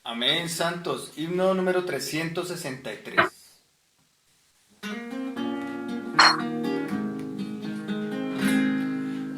Amén, santos. Himno número 363.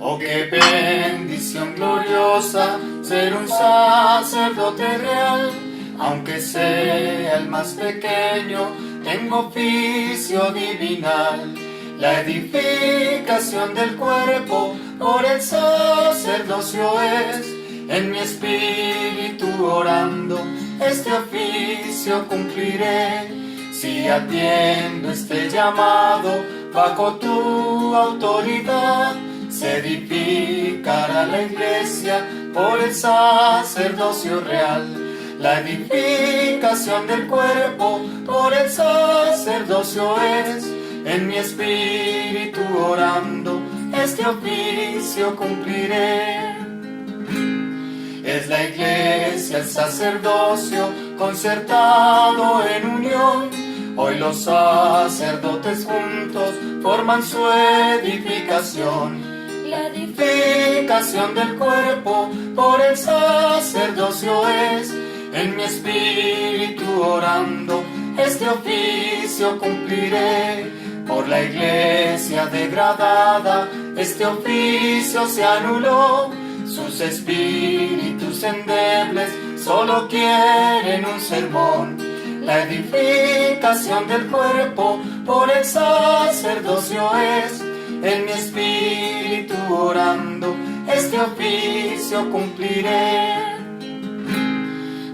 Oh, qué bendición gloriosa ser un sacerdote real. Aunque sea el más pequeño, tengo oficio divinal. La edificación del cuerpo por el sacerdocio es. En mi espíritu orando, este oficio cumpliré. Si atiendo este llamado, bajo tu autoridad, se edificará la iglesia por el sacerdocio real. La edificación del cuerpo por el sacerdocio es. En mi espíritu orando, este oficio cumpliré. Es la iglesia, el sacerdocio, concertado en unión. Hoy los sacerdotes juntos forman su edificación. La edificación del cuerpo por el sacerdocio es. En mi espíritu orando, este oficio cumpliré. Por la iglesia degradada, este oficio se anuló. Sus espíritus endebles solo quieren un sermón. La edificación del cuerpo por el sacerdocio es. En mi espíritu orando, este oficio cumpliré.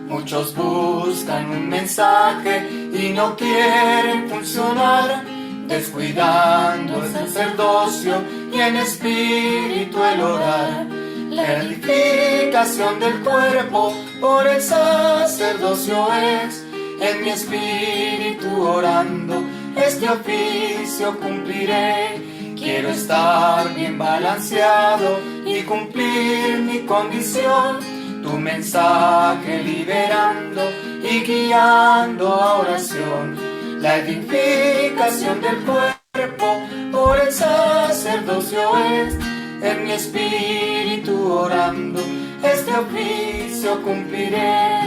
Muchos buscan un mensaje y no quieren funcionar, descuidando el sacerdocio y en espíritu el orar. La edificación del cuerpo por el sacerdocio es. En mi espíritu orando, este oficio cumpliré. Quiero estar bien balanceado y cumplir mi condición. Tu mensaje liberando y guiando a oración. La edificación del cuerpo por el sacerdocio es. En mi espíritu orando, este oficio cumpliré.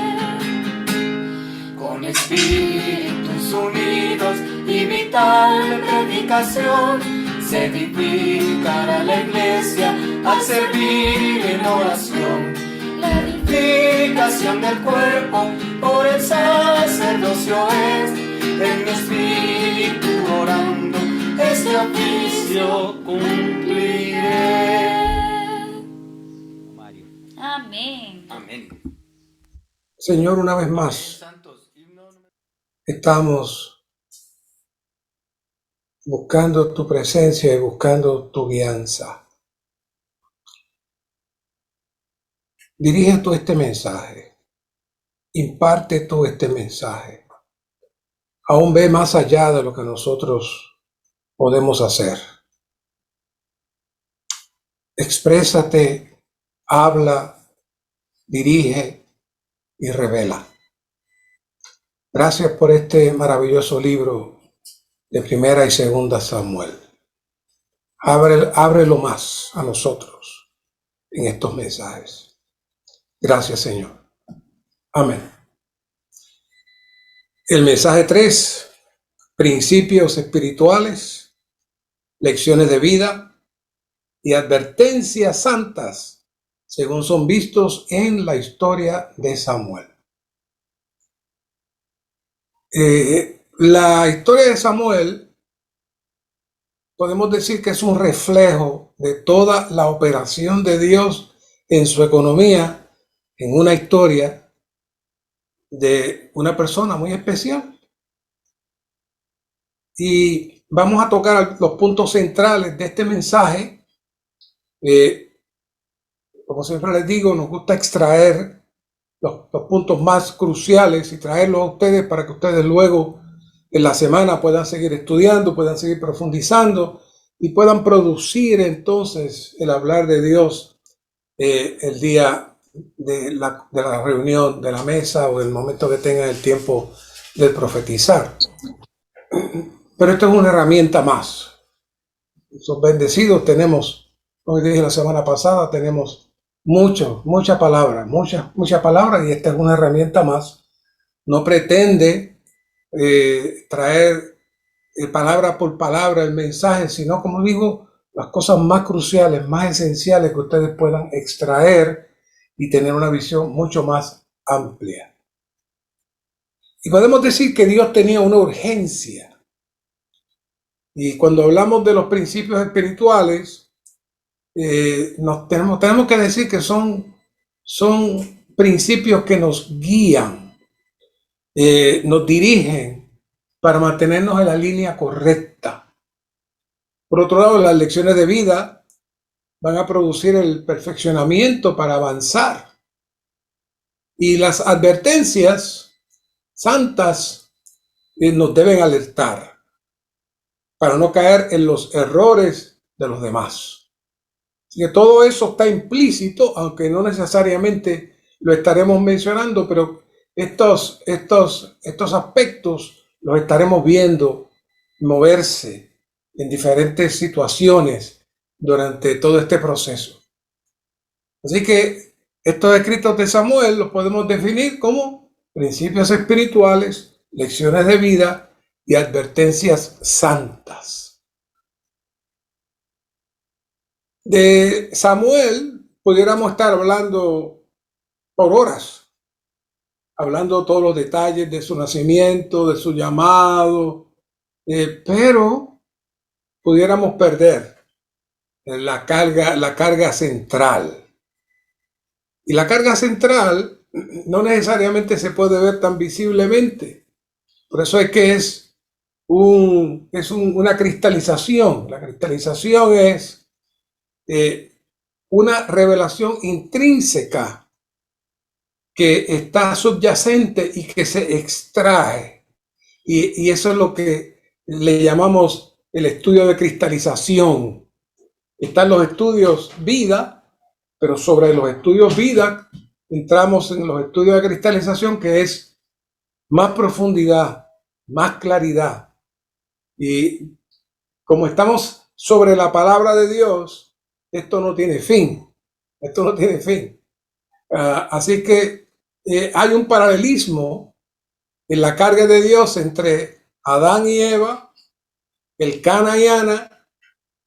Con espíritus unidos y vital predicación, se edificará la iglesia al servir en oración. La edificación del cuerpo por el sacerdocio es. En mi espíritu orando, este oficio cumpliré. Amén. Amén. Señor, una vez más estamos buscando tu presencia y buscando tu guianza. Dirige tú este mensaje, imparte tú este mensaje. Aún ve más allá de lo que nosotros podemos hacer. Exprésate, habla, dirige y revela. Gracias por este maravilloso libro de Primera y Segunda Samuel. Ábrelo más a nosotros en estos mensajes. Gracias, Señor. Amén. El mensaje 3, principios espirituales, lecciones de vida y advertencias santas, según son vistos en la historia de Samuel. La historia de Samuel podemos decir que es un reflejo de toda la operación de Dios en su economía, en una historia de una persona muy especial. Y vamos a tocar los puntos centrales de este mensaje. Como siempre les digo, nos gusta extraer los puntos más cruciales y traerlos a ustedes para que ustedes luego en la semana puedan seguir estudiando, puedan seguir profundizando y puedan producir entonces el hablar de Dios el día de la reunión, de la mesa o del momento que tengan el tiempo de profetizar. Pero esto es una herramienta más. Son bendecidos, tenemos, como dije la semana pasada, tenemos mucha palabra, mucha palabra, y esta es una herramienta más. No pretende traer palabra por palabra el mensaje, sino, como digo, las cosas más cruciales, más esenciales que ustedes puedan extraer y tener una visión mucho más amplia. Y podemos decir que Dios tenía una urgencia. Y cuando hablamos de los principios espirituales, tenemos que decir que son principios que nos guían, nos dirigen para mantenernos en la línea correcta. Por otro lado, las lecciones de vida van a producir el perfeccionamiento para avanzar. Y las advertencias santas nos deben alertar para no caer en los errores de los demás. Así que todo eso está implícito, aunque no necesariamente lo estaremos mencionando, pero estos aspectos los estaremos viendo moverse en diferentes situaciones durante todo este proceso. Así que estos escritos de Samuel los podemos definir como principios espirituales, lecciones de vida y advertencias santas. De Samuel pudiéramos estar hablando por horas, hablando todos los detalles de su nacimiento, de su llamado, pero pudiéramos perder la carga central. Y la carga central no necesariamente se puede ver tan visiblemente. Por eso es que es una cristalización. La cristalización es una revelación intrínseca que está subyacente y que se extrae. Y eso es lo que le llamamos el estudio de cristalización. Están los estudios vida, pero sobre los estudios vida entramos en los estudios de cristalización, que es más profundidad, más claridad. Y como estamos sobre la palabra de Dios, esto no tiene fin. Esto no tiene fin. Así que hay un paralelismo en la carga de Dios entre Adán y Eva, el Cana y Ana,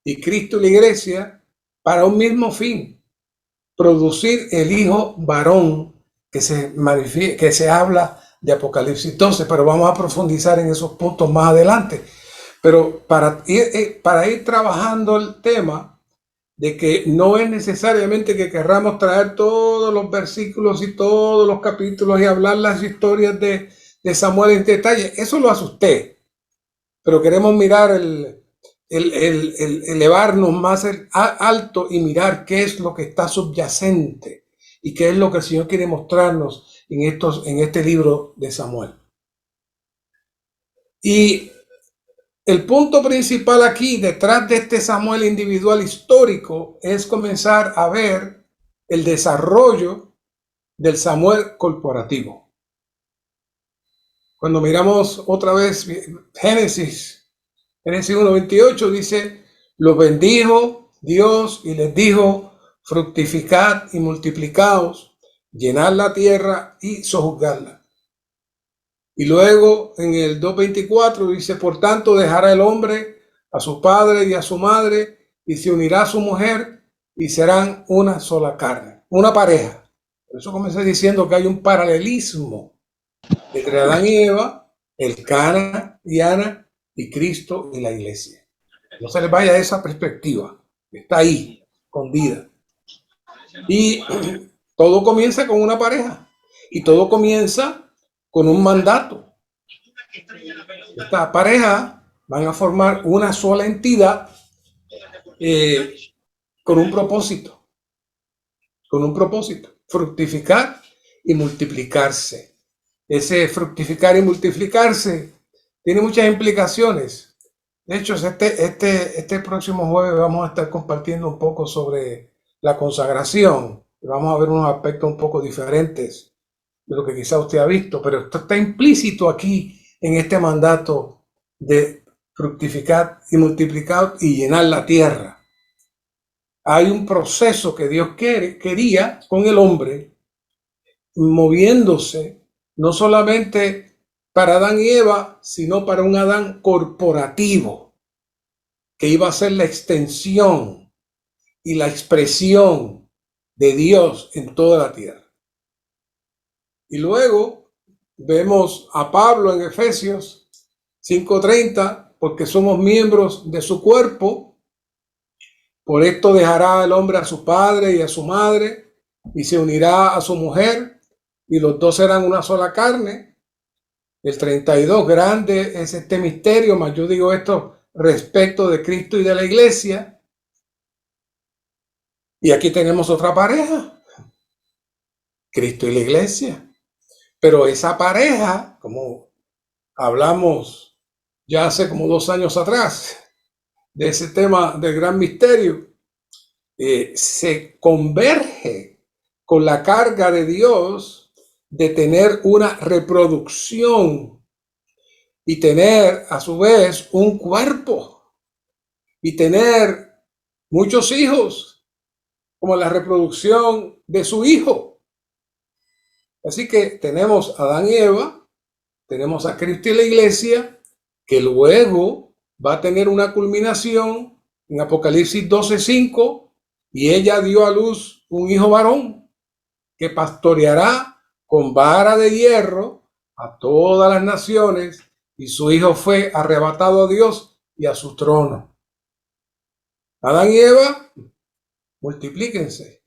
y Cristo y la iglesia, para un mismo fin: producir el hijo varón que se habla de Apocalipsis 12, pero vamos a profundizar en esos puntos más adelante. Pero para ir trabajando el tema de que no es necesariamente que querramos traer todos los versículos y todos los capítulos y hablar las historias de Samuel en detalle, eso lo hace usted, pero queremos mirar elevarnos más alto y mirar qué es lo que está subyacente y qué es lo que el Señor quiere mostrarnos en este libro de Samuel. Y el punto principal aquí, detrás de este Samuel individual histórico, es comenzar a ver el desarrollo del Samuel corporativo. Cuando miramos otra vez Génesis 1:28, dice: los bendijo Dios y les dijo: fructificad y multiplicaos, llenad la tierra y sojuzgadla. Y luego en el 2:24 dice: por tanto dejará el hombre a su padre y a su madre, y se unirá a su mujer, y serán una sola carne, una pareja. Por eso comencé diciendo que hay un paralelismo entre Adán y Eva, el Cana y Ana, y Cristo y la iglesia. No se les vaya esa perspectiva, está ahí, escondida. Y todo comienza con una pareja, y todo comienza con un mandato. Esta pareja van a formar una sola entidad con un propósito, fructificar y multiplicarse. Ese fructificar y multiplicarse tiene muchas implicaciones. De hecho, este próximo jueves vamos a estar compartiendo un poco sobre la consagración. Vamos a ver unos aspectos un poco diferentes de lo que quizá usted ha visto, pero esto está implícito aquí en este mandato de fructificar y multiplicar y llenar la tierra. hay un proceso que Dios quería con el hombre, moviéndose no solamente para Adán y Eva, sino para un Adán corporativo, que iba a ser la extensión y la expresión de Dios en toda la tierra. Y luego vemos a Pablo en Efesios 5:30, porque somos miembros de su cuerpo. Por esto dejará el hombre a su padre y a su madre, y se unirá a su mujer, y los dos serán una sola carne. El 32, grande es este misterio, mas yo digo esto respecto de Cristo y de la iglesia. Y aquí tenemos otra pareja, Cristo y la iglesia. Pero esa pareja, como hablamos ya hace como 2 años atrás, de ese tema del gran misterio, se converge con la carga de Dios de tener una reproducción y tener a su vez un cuerpo y tener muchos hijos, como la reproducción de su hijo. Así que tenemos a Adán y Eva, tenemos a Cristo y la iglesia, que luego va a tener una culminación en Apocalipsis 12:5, y ella dio a luz un hijo varón que pastoreará con vara de hierro a todas las naciones, y su hijo fue arrebatado a Dios y a su trono. Adán y Eva, multiplíquense.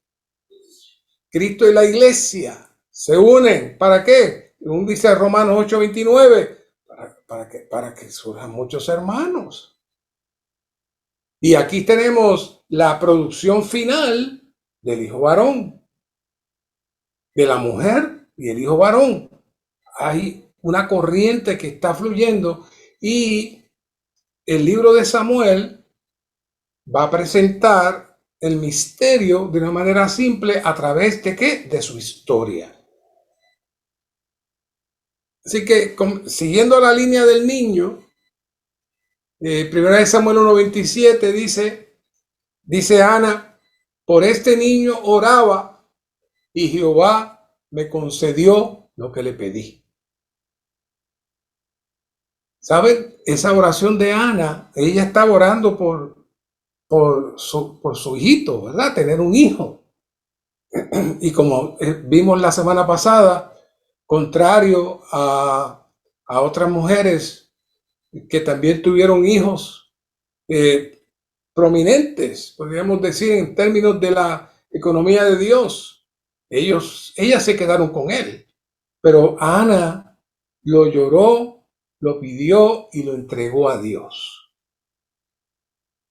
Cristo y la iglesia se unen. ¿Para qué? Según dice Romanos 8:29, para que surjan muchos hermanos. Y aquí tenemos la producción final del hijo varón, de la mujer y el hijo varón. Hay una corriente que está fluyendo, y el libro de Samuel va a presentar el misterio de una manera simple a través de ¿qué? De su historia. Así que, siguiendo la línea del niño, 1 Samuel 1:27 dice Ana, por este niño oraba y Jehová me concedió lo que le pedí. ¿Saben? Esa oración de Ana, ella estaba orando por su hijito, ¿verdad? Tener un hijo. Y como vimos la semana pasada, contrario a otras mujeres que también tuvieron hijos prominentes, podríamos decir, en términos de la economía de Dios, ellas se quedaron con él. Pero Ana lo lloró, lo pidió y lo entregó a Dios.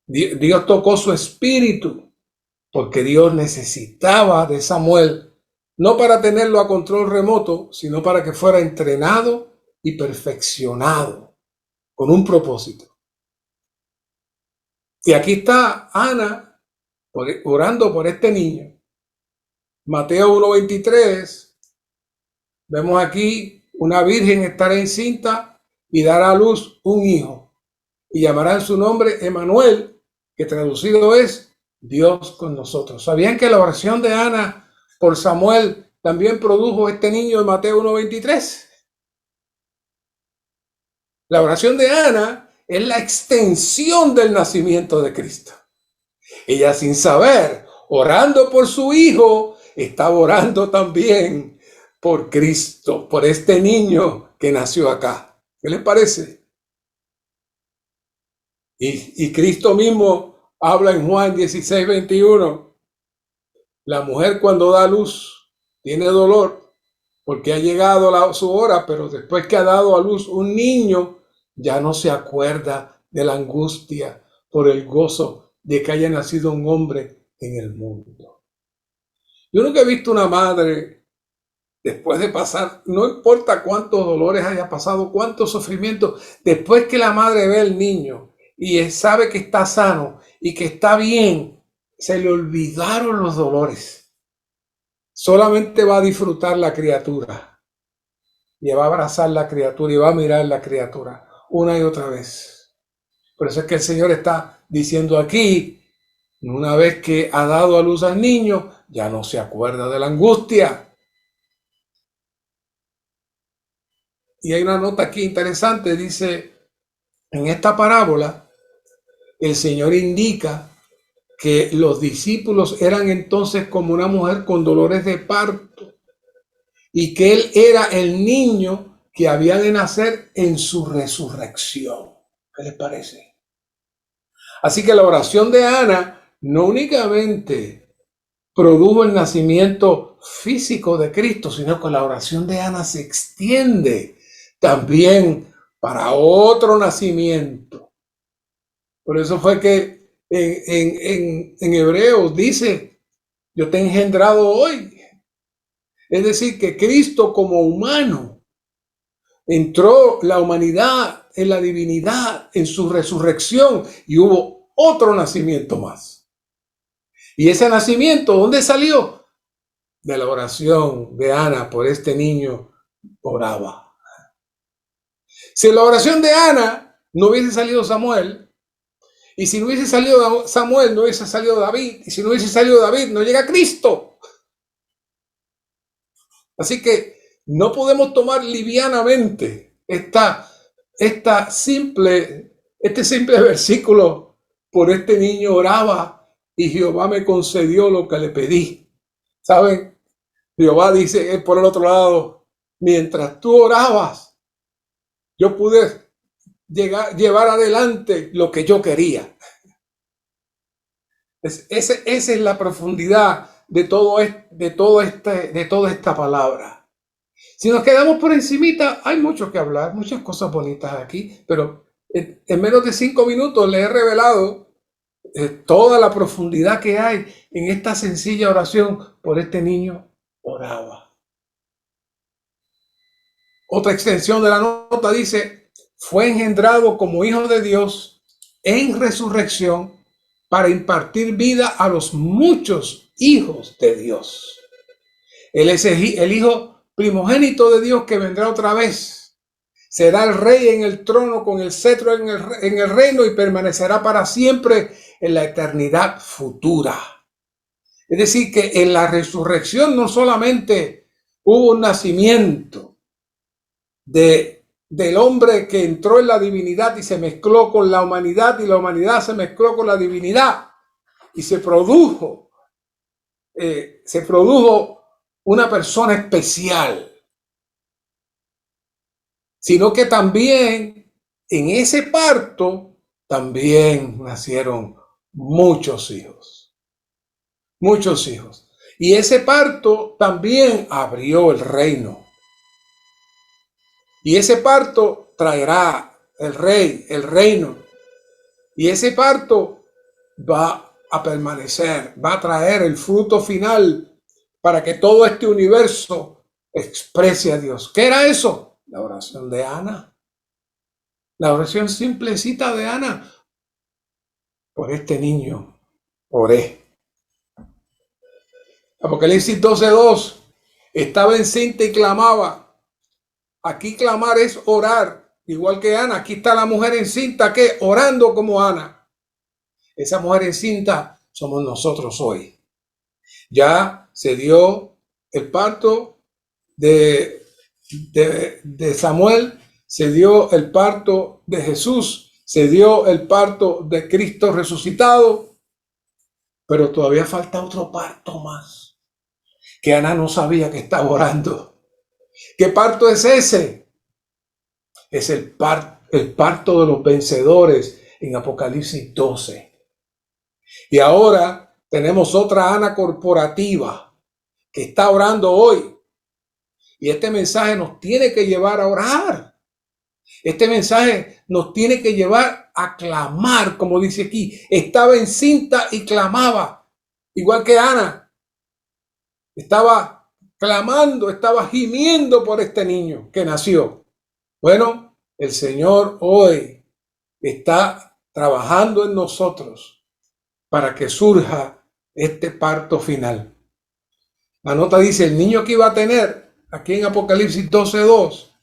Dios tocó su espíritu, porque Dios necesitaba de Samuel, no para tenerlo a control remoto, sino para que fuera entrenado y perfeccionado con un propósito. Y aquí está Ana orando por este niño. Mateo 1:23, vemos aquí una virgen estar encinta y dar a luz un hijo, y llamarán su nombre Emmanuel, que traducido es Dios con nosotros. ¿Sabían que la oración de Ana por Samuel también produjo este niño en Mateo 1:23? La oración de Ana es la extensión del nacimiento de Cristo. Ella, sin saber, orando por su hijo, estaba orando también por Cristo, por este niño que nació acá. ¿Qué les parece? Y Cristo mismo habla en Juan 16:21. La mujer cuando da luz tiene dolor porque ha llegado su hora, pero después que ha dado a luz un niño, ya no se acuerda de la angustia por el gozo de que haya nacido un hombre en el mundo. Yo nunca he visto una madre, después de pasar, no importa cuántos dolores haya pasado, cuántos sufrimientos, después que la madre ve al niño y sabe que está sano y que está bien, se le olvidaron los dolores. Solamente va a disfrutar la criatura y va a abrazar la criatura y va a mirar la criatura una y otra vez. Por eso es que el Señor está diciendo aquí, Una vez que ha dado a luz al niño, ya no se acuerda de la angustia. Y hay una nota aquí interesante, dice, en esta parábola, el Señor indica que los discípulos eran entonces como una mujer con dolores de parto y que Él era el niño que había de nacer en su resurrección. ¿Qué les parece? Así que la oración de Ana no únicamente produjo el nacimiento físico de Cristo, sino que la oración de Ana se extiende también para otro nacimiento. Por eso fue que en Hebreos dice, yo te he engendrado hoy. Es decir, que Cristo como humano entró la humanidad en la divinidad, en su resurrección, y hubo otro nacimiento más. Y ese nacimiento, ¿dónde salió? De la oración de Ana por este niño oraba. Si la oración de Ana no hubiese salido Samuel, y si no hubiese salido Samuel, no hubiese salido David, y si no hubiese salido David, no llega Cristo. Así que no podemos tomar livianamente este simple versículo. Por este niño oraba y Jehová me concedió lo que le pedí. ¿Saben? Jehová dice por el otro lado, mientras tú orabas, yo pude llevar adelante lo que yo quería. Esa es la profundidad de toda esta palabra. Si nos quedamos por encimita, hay mucho que hablar, muchas cosas bonitas aquí, pero en menos de 5 minutos les he revelado toda la profundidad que hay en esta sencilla oración. Por este niño oraba. Otra extensión de la nota dice, fue engendrado como hijo de Dios en resurrección para impartir vida a los muchos hijos de Dios. Él es el hijo primogénito de Dios que vendrá otra vez. Será el rey en el trono con el cetro en el reino y permanecerá para siempre en la eternidad futura. Es decir, que en la resurrección no solamente hubo un nacimiento del hombre que entró en la divinidad y se mezcló con la humanidad, y la humanidad se mezcló con la divinidad y se produjo una persona especial, sino que también en ese parto también nacieron muchos hijos. Y ese parto también abrió el reino. Y ese parto traerá el reino. Y ese parto va a permanecer, va a traer el fruto final para que todo este universo exprese a Dios. ¿Qué era eso? La oración de Ana. La oración simplecita de Ana. Por este niño oré. Apocalipsis 12:2. Estaba encinta y clamaba. Aquí clamar es orar, igual que Ana. Aquí está la mujer encinta que orando como Ana. Esa mujer encinta somos nosotros hoy. Ya se dio el parto de Samuel, se dio el parto de Jesús, se dio el parto de Cristo resucitado, pero todavía falta otro parto más, que Ana no sabía que estaba orando. ¿Qué parto es ese? Es el parto de los vencedores en Apocalipsis 12. Y ahora tenemos otra Ana corporativa que está orando hoy. Y este mensaje nos tiene que llevar a orar. Este mensaje nos tiene que llevar a clamar, como dice aquí. Estaba encinta y clamaba, igual que Ana. Estaba clamando, estaba gimiendo por este niño que nació. Bueno, el Señor hoy está trabajando en nosotros para que surja este parto final. La nota dice, el niño que iba a tener, aquí en Apocalipsis 12:2,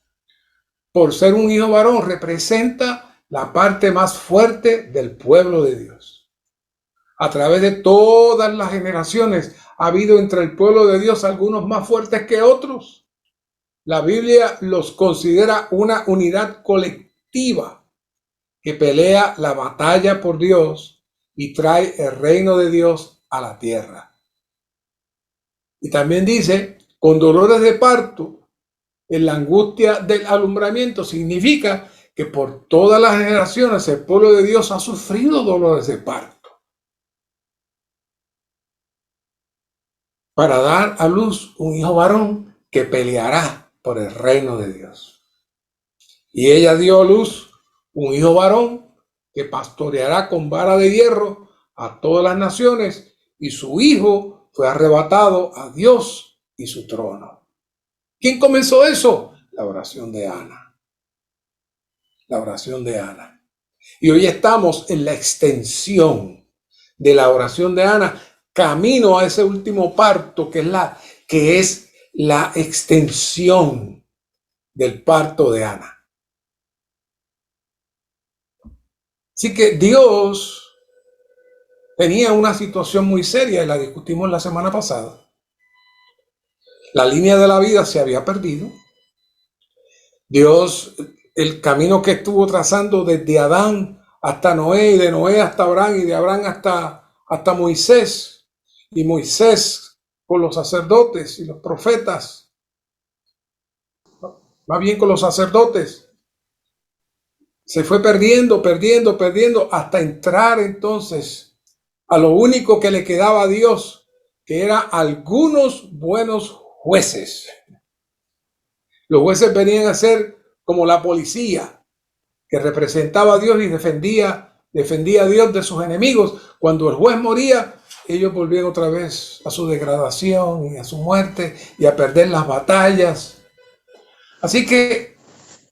por ser un hijo varón, representa la parte más fuerte del pueblo de Dios. A través de todas las generaciones ha habido entre el pueblo de Dios algunos más fuertes que otros. La Biblia los considera una unidad colectiva que pelea la batalla por Dios y trae el reino de Dios a la tierra. Y también dice, con dolores de parto, en la angustia del alumbramiento, significa que por todas las generaciones el pueblo de Dios ha sufrido dolores de parto para dar a luz un hijo varón que peleará por el reino de Dios. Y ella dio a luz un hijo varón que pastoreará con vara de hierro a todas las naciones, y su hijo fue arrebatado a Dios y su trono. ¿Quién comenzó eso? La oración de Ana. La oración de Ana. Y hoy estamos en la extensión de la oración de Ana, camino a ese último parto que es la extensión del parto de Ana. Así que Dios tenía una situación muy seria y la discutimos la semana pasada. La línea de la vida se había perdido. Dios, el camino que estuvo trazando desde Adán hasta Noé, y de Noé hasta Abraham, y de Abraham hasta Moisés, y Moisés con los sacerdotes y los profetas, más bien con los sacerdotes, se fue perdiendo hasta entrar entonces a lo único que le quedaba a Dios, que era algunos buenos jueces. Los jueces venían a ser como la policía que representaba a Dios y defendía a Dios de sus enemigos. Cuando el juez moría, ellos volvían otra vez a su degradación y a su muerte y a perder las batallas. Así que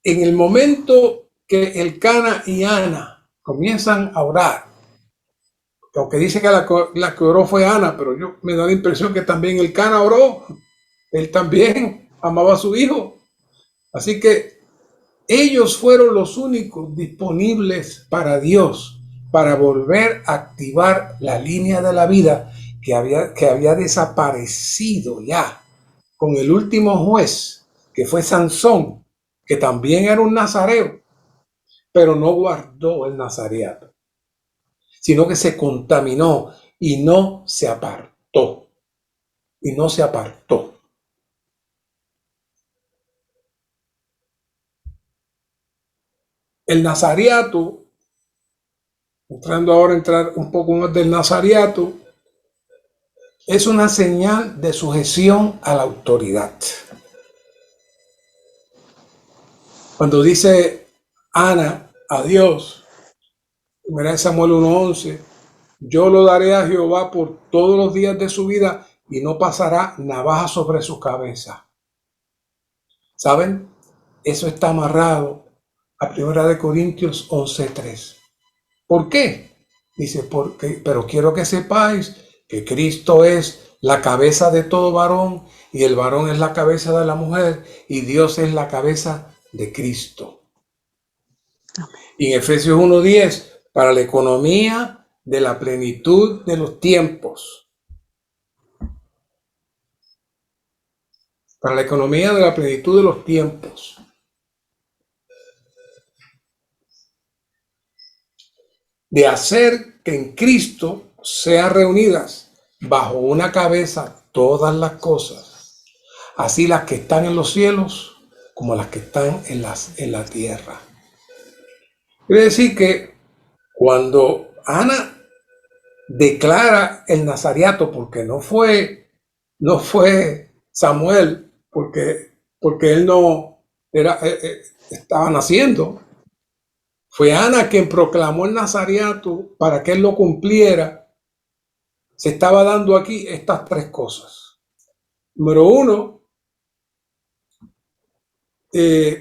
en el momento que Elcana y Ana comienzan a orar, aunque dice que la que oró fue Ana, pero yo me da la impresión que también Elcana oró. Él también amaba a su hijo. Así que ellos fueron los únicos disponibles para Dios, para volver a activar la línea de la vida que había desaparecido ya con el último juez, que fue Sansón, que también era un nazareo, pero no guardó el nazareato, sino que se contaminó y no se apartó. El nazareato, entrar un poco más del nazareato, es una señal de sujeción a la autoridad. Cuando dice Ana a Dios, 1 Samuel 1:11, yo lo daré a Jehová por todos los días de su vida y no pasará navaja sobre su cabeza. ¿Saben? Eso está amarrado a 1 Corintios 11:3. ¿Por qué? Dice, pero quiero que sepáis que Cristo es la cabeza de todo varón y el varón es la cabeza de la mujer y Dios es la cabeza de Cristo. Y en Efesios 1:10, para la economía de la plenitud de los tiempos. Para la economía de la plenitud de los tiempos. De hacer que en Cristo sean reunidas bajo una cabeza todas las cosas, así las que están en los cielos como las que están en la tierra. Quiere decir que cuando Ana declara el nazareato, porque no fue Samuel, porque él no estaba naciendo, fue Ana quien proclamó el nazareato para que él lo cumpliera. Se estaba dando aquí estas tres cosas. Número uno,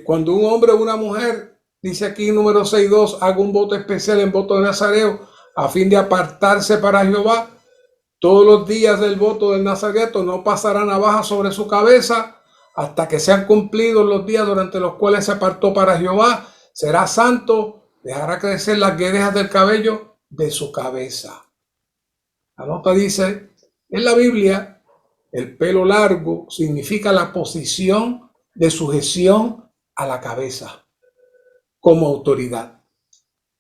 cuando un hombre o una mujer, dice aquí número 6.2, haga un voto especial en voto de nazareo a fin de apartarse para Jehová, todos los días del voto del nazareato no pasará navaja sobre su cabeza hasta que sean cumplidos los días durante los cuales se apartó para Jehová. Será santo, dejará crecer las guedejas del cabello de su cabeza. La nota dice, en la Biblia, el pelo largo significa la posición de sujeción a la cabeza como autoridad.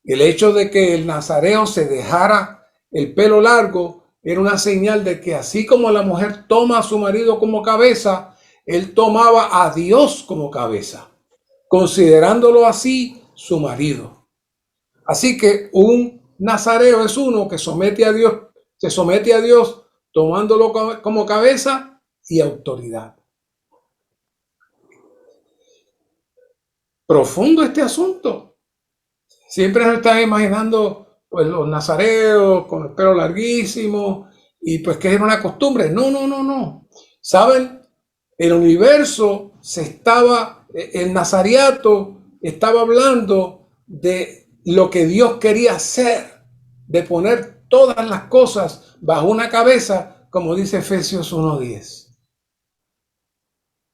El hecho de que el nazareo se dejara el pelo largo era una señal de que así como la mujer toma a su marido como cabeza, él tomaba a Dios como cabeza, considerándolo así su marido. Así que un nazareo es uno que somete a Dios, se somete a Dios tomándolo como cabeza y autoridad. Profundo este asunto. Siempre se están imaginando pues los nazareos con el pelo larguísimo y pues que era una costumbre. No. ¿Saben? El universo el nazariato estaba hablando de lo que Dios quería hacer, de poner todas las cosas bajo una cabeza, como dice Efesios 1:10.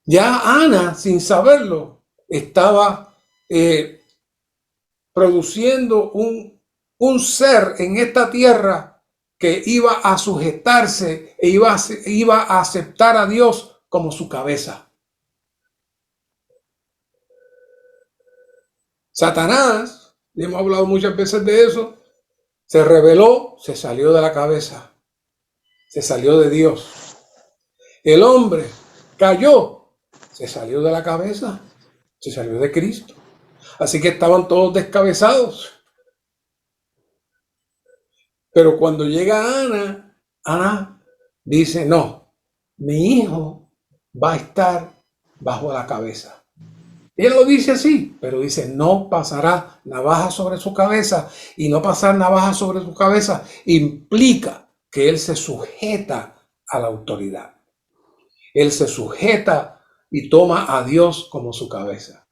Ya Ana, sin saberlo, estaba produciendo un ser en esta tierra que iba a sujetarse e iba a aceptar a Dios como su cabeza. Satanás, y hemos hablado muchas veces de eso, se rebeló, se salió de la cabeza, se salió de Dios. El hombre cayó, se salió de la cabeza, se salió de Cristo. Así que estaban todos descabezados. Pero cuando llega Ana dice, no, mi hijo va a estar bajo la cabeza. Ella lo dice así, pero dice, no pasará navaja sobre su cabeza, y no pasar navaja sobre su cabeza implica que él se sujeta a la autoridad. Él se sujeta y toma a Dios como su cabeza.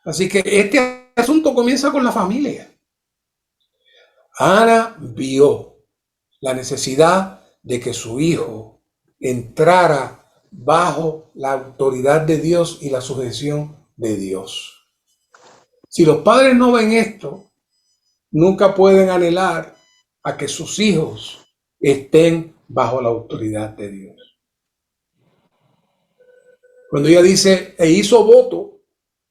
Así que este asunto comienza con la familia. Ana vio la necesidad de que su hijo entrara bajo la autoridad de Dios y la sujeción de Dios. Si los padres no ven esto, nunca pueden anhelar a que sus hijos estén bajo la autoridad de Dios. Cuando ella dice, e hizo voto,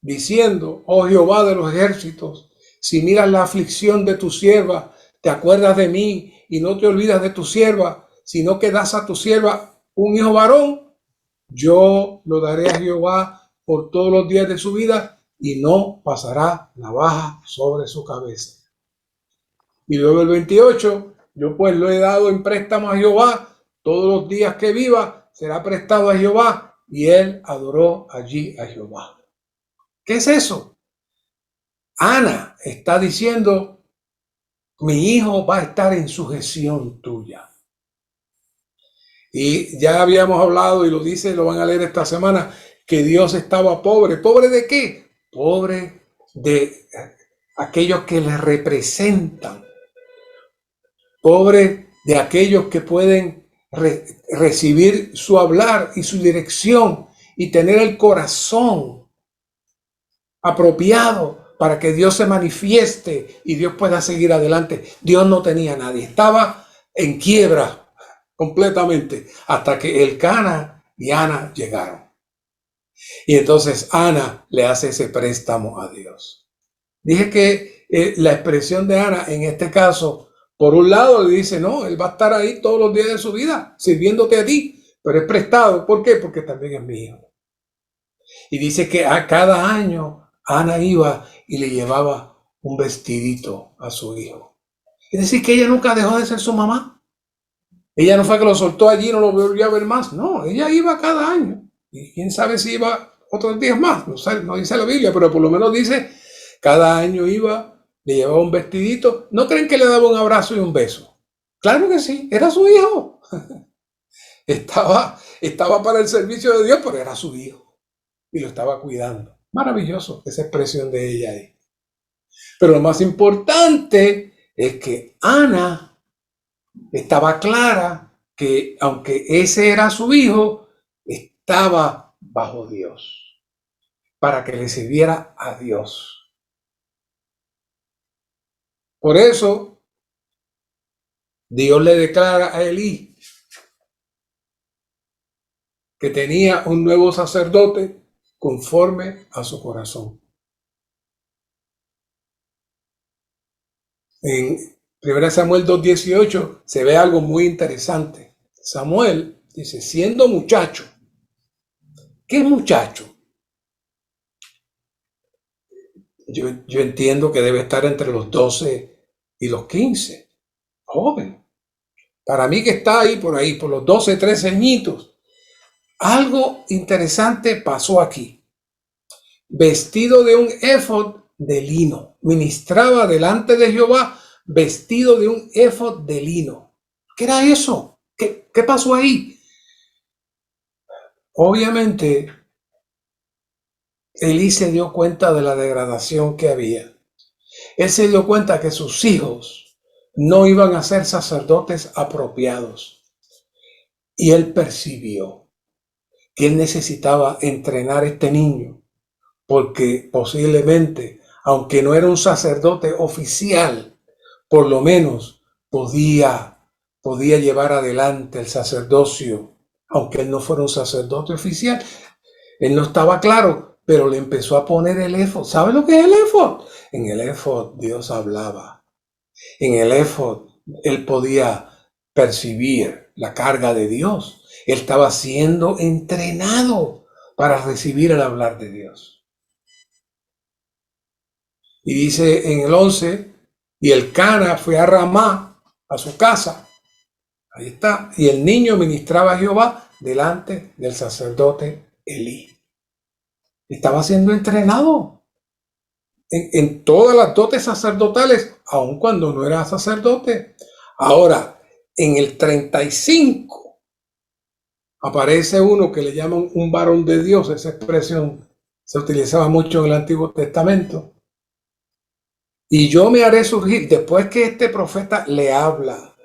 diciendo, oh Jehová de los ejércitos, si miras la aflicción de tu sierva, te acuerdas de mí y no te olvidas de tu sierva, sino que das a tu sierva un hijo varón, yo lo daré a Jehová por todos los días de su vida y no pasará navaja sobre su cabeza. Y luego el 28, yo pues lo he dado en préstamo a Jehová, todos los días que viva será prestado a Jehová, y él adoró allí a Jehová. ¿Qué es eso? Ana está diciendo, mi hijo va a estar en sujeción tuya. Y ya habíamos hablado, y lo dice, lo van a leer esta semana, que Dios estaba pobre. ¿Pobre de qué? Pobre de aquellos que le representan. Pobre de aquellos que pueden recibir su hablar y su dirección y tener el corazón apropiado para que Dios se manifieste y Dios pueda seguir adelante. Dios no tenía a nadie, estaba en quiebra completamente hasta que Elcana y Ana llegaron. Y entonces Ana le hace ese préstamo a Dios. Dije que la expresión de Ana en este caso, por un lado le dice, no, él va a estar ahí todos los días de su vida sirviéndote a ti, pero es prestado. ¿Por qué? Porque también es mi hijo. Y dice que a cada año Ana iba y le llevaba un vestidito a su hijo. Es decir, que ella nunca dejó de ser su mamá. Ella no fue que lo soltó allí y no lo volvió a ver más. No, ella iba cada año. Y quién sabe si iba otros días más. No dice la Biblia, pero por lo menos dice, cada año iba, le llevaba un vestidito. ¿No creen que le daba un abrazo y un beso? Claro que sí, era su hijo. Estaba para el servicio de Dios, pero era su hijo. Y lo estaba cuidando. Maravilloso esa expresión de ella ahí. Pero lo más importante es que Ana estaba clara que aunque ese era su hijo, estaba bajo Dios, para que le sirviera a Dios. Por eso Dios le declara a Elí que tenía un nuevo sacerdote conforme a su corazón. En 1 Samuel 2:18 se ve algo muy interesante. Samuel dice, siendo muchacho. ¿Qué es muchacho? Yo entiendo que debe estar entre los 12 y los 15. Joven. Para mí que está ahí, por los 12, 13 añitos. Algo interesante pasó aquí. Vestido de un éfod de lino. Ministraba delante de Jehová vestido de un éfod de lino. ¿Qué era eso? ¿Qué pasó ahí? Obviamente, Elí se dio cuenta de la degradación que había. Él se dio cuenta que sus hijos no iban a ser sacerdotes apropiados. Y él percibió que él necesitaba entrenar a este niño, porque posiblemente, aunque no era un sacerdote oficial, por lo menos podía llevar adelante el sacerdocio, aunque él no fuera un sacerdote oficial. Él no estaba claro, pero le empezó a poner el éfod. ¿Sabe lo que es el éfod? En el éfod Dios hablaba. En el éfod él podía percibir la carga de Dios. Él estaba siendo entrenado para recibir el hablar de Dios. Y dice en el 11, y el Cana fue a Ramá, a su casa. Ahí está. Y el niño ministraba a Jehová delante del sacerdote Elí. Estaba siendo entrenado en todas las dotes sacerdotales, aun cuando no era sacerdote. Ahora, en el 35, aparece uno que le llaman un varón de Dios. Esa expresión se utilizaba mucho en el Antiguo Testamento. Y yo me haré surgir, después que este profeta le habla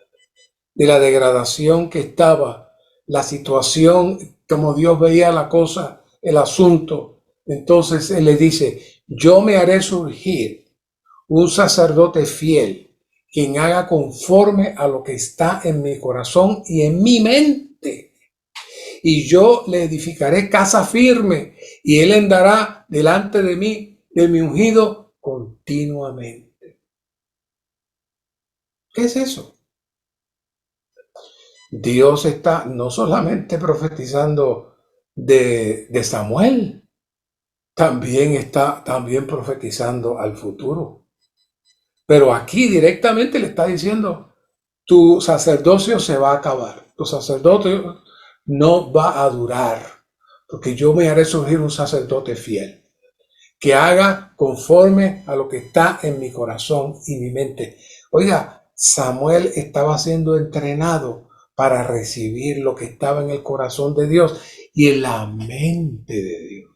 de la degradación que estaba, la situación, como Dios veía la cosa, el asunto. Entonces él le dice, yo me haré surgir un sacerdote fiel, quien haga conforme a lo que está en mi corazón y en mi mente. Y yo le edificaré casa firme, y él andará delante de mí, de mi ungido, continuamente. ¿Qué es eso? Dios está no solamente profetizando de Samuel, también profetizando al futuro. Pero aquí directamente le está diciendo, tu sacerdocio se va a acabar, tu sacerdocio no va a durar, porque yo me haré surgir un sacerdote fiel, que haga conforme a lo que está en mi corazón y mi mente. Oiga, Samuel estaba siendo entrenado para recibir lo que estaba en el corazón de Dios y en la mente de Dios.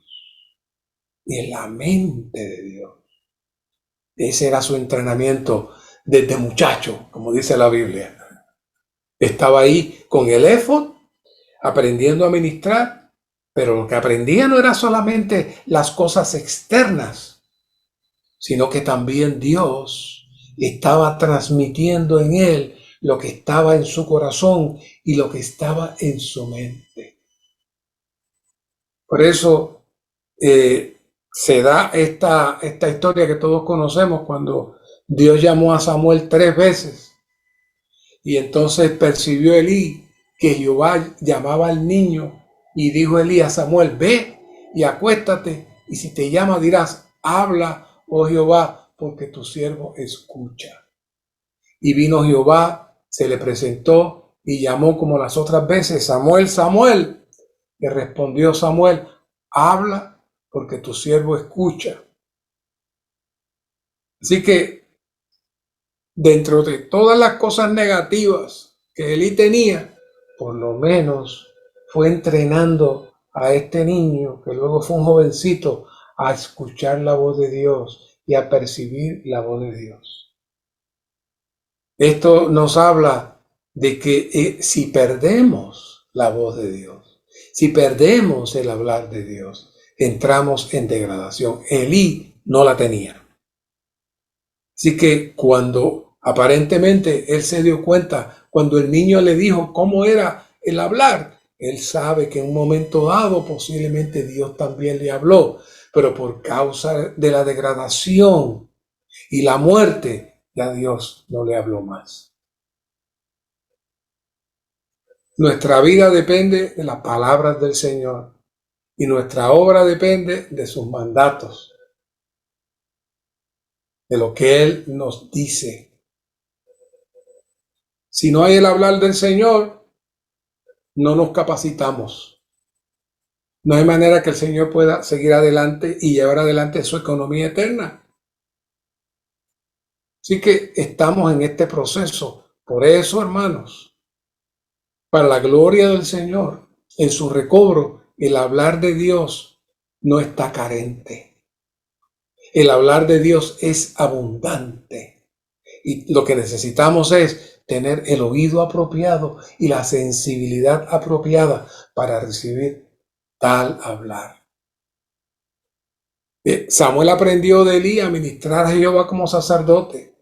Y en la mente de Dios. Ese era su entrenamiento desde muchacho, como dice la Biblia. Estaba ahí con el éfod, aprendiendo a ministrar, pero lo que aprendía no era solamente las cosas externas, sino que también Dios estaba transmitiendo en él lo que estaba en su corazón y lo que estaba en su mente. Por eso se da esta historia que todos conocemos cuando Dios llamó a Samuel 3 veces y entonces percibió Elí que Jehová llamaba al niño y dijo Elí a Samuel, ve y acuéstate, y si te llama dirás, habla, oh Jehová, porque tu siervo escucha. Y vino Jehová, se le presentó y llamó como las otras veces, Samuel, Samuel. Le respondió Samuel, habla, porque tu siervo escucha. Así que dentro de todas las cosas negativas que Elí tenía, por lo menos fue entrenando a este niño, que luego fue un jovencito, a escuchar la voz de Dios y a percibir la voz de Dios. Esto nos habla de que si perdemos la voz de Dios, si perdemos el hablar de Dios, entramos en degradación. Elí no la tenía. Así que cuando aparentemente él se dio cuenta cuando el niño le dijo cómo era el hablar, él sabe que en un momento dado posiblemente Dios también le habló, pero por causa de la degradación y la muerte, ya Dios no le habló más. Nuestra vida depende de las palabras del Señor y nuestra obra depende de sus mandatos, de lo que Él nos dice. Si no hay el hablar del Señor, no nos capacitamos. No hay manera que el Señor pueda seguir adelante y llevar adelante su economía eterna. Así que estamos en este proceso. Por eso, hermanos, para la gloria del Señor, en su recobro, el hablar de Dios no está carente. El hablar de Dios es abundante. Y lo que necesitamos es tener el oído apropiado y la sensibilidad apropiada para recibir tal hablar. Samuel aprendió de Elí a ministrar a Jehová como sacerdote.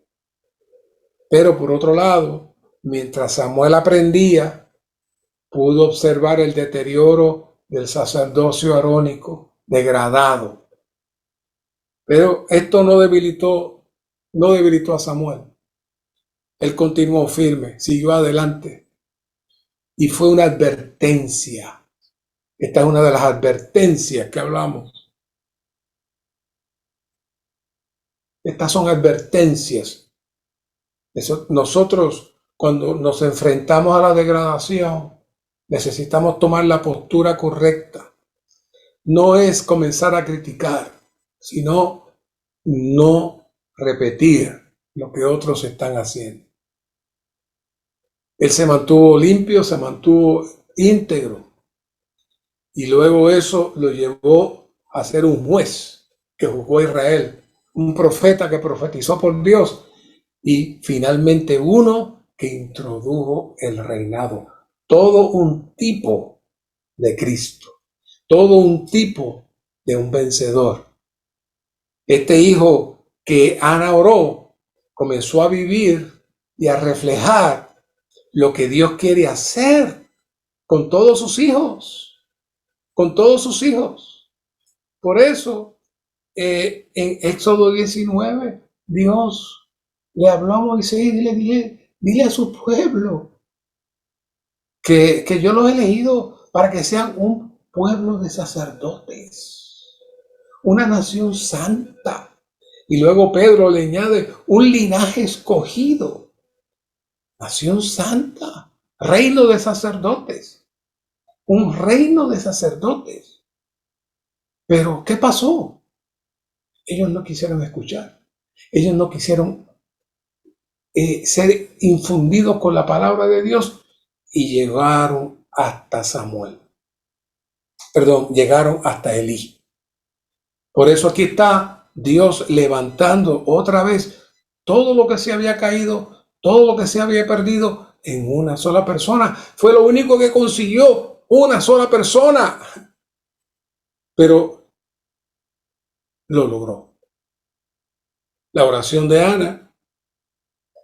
Pero por otro lado, mientras Samuel aprendía, pudo observar el deterioro del sacerdocio arónico degradado. Pero esto no debilitó a Samuel. Él continuó firme, siguió adelante. Y fue una advertencia. Esta es una de las advertencias que hablamos. Estas son advertencias. Nosotros, cuando nos enfrentamos a la degradación, necesitamos tomar la postura correcta. No es comenzar a criticar, sino no repetir lo que otros están haciendo. Él se mantuvo limpio, se mantuvo íntegro. Y luego eso lo llevó a ser un juez que juzgó a Israel, un profeta que profetizó por Dios y finalmente uno que introdujo el reinado. Todo un tipo de Cristo, todo un tipo de un vencedor. Este hijo que Ana oró comenzó a vivir y a reflejar lo que Dios quiere hacer con todos sus hijos, con todos sus hijos. Por eso, en Éxodo 19, Dios le habló a Moisés y dile a su pueblo que yo los he elegido para que sean un pueblo de sacerdotes, una nación santa. Y luego Pedro le añade un linaje escogido, nación santa, reino de sacerdotes, un reino de sacerdotes. Pero, ¿qué pasó? Ellos no quisieron escuchar. Ellos no quisieron ser infundidos con la palabra de Dios y llegaron hasta Samuel. Llegaron hasta Elí. Por eso aquí está Dios levantando otra vez todo lo que se había caído, todo lo que se había perdido en una sola persona. Fue lo único que consiguió una sola persona. Pero lo logró. La oración de Ana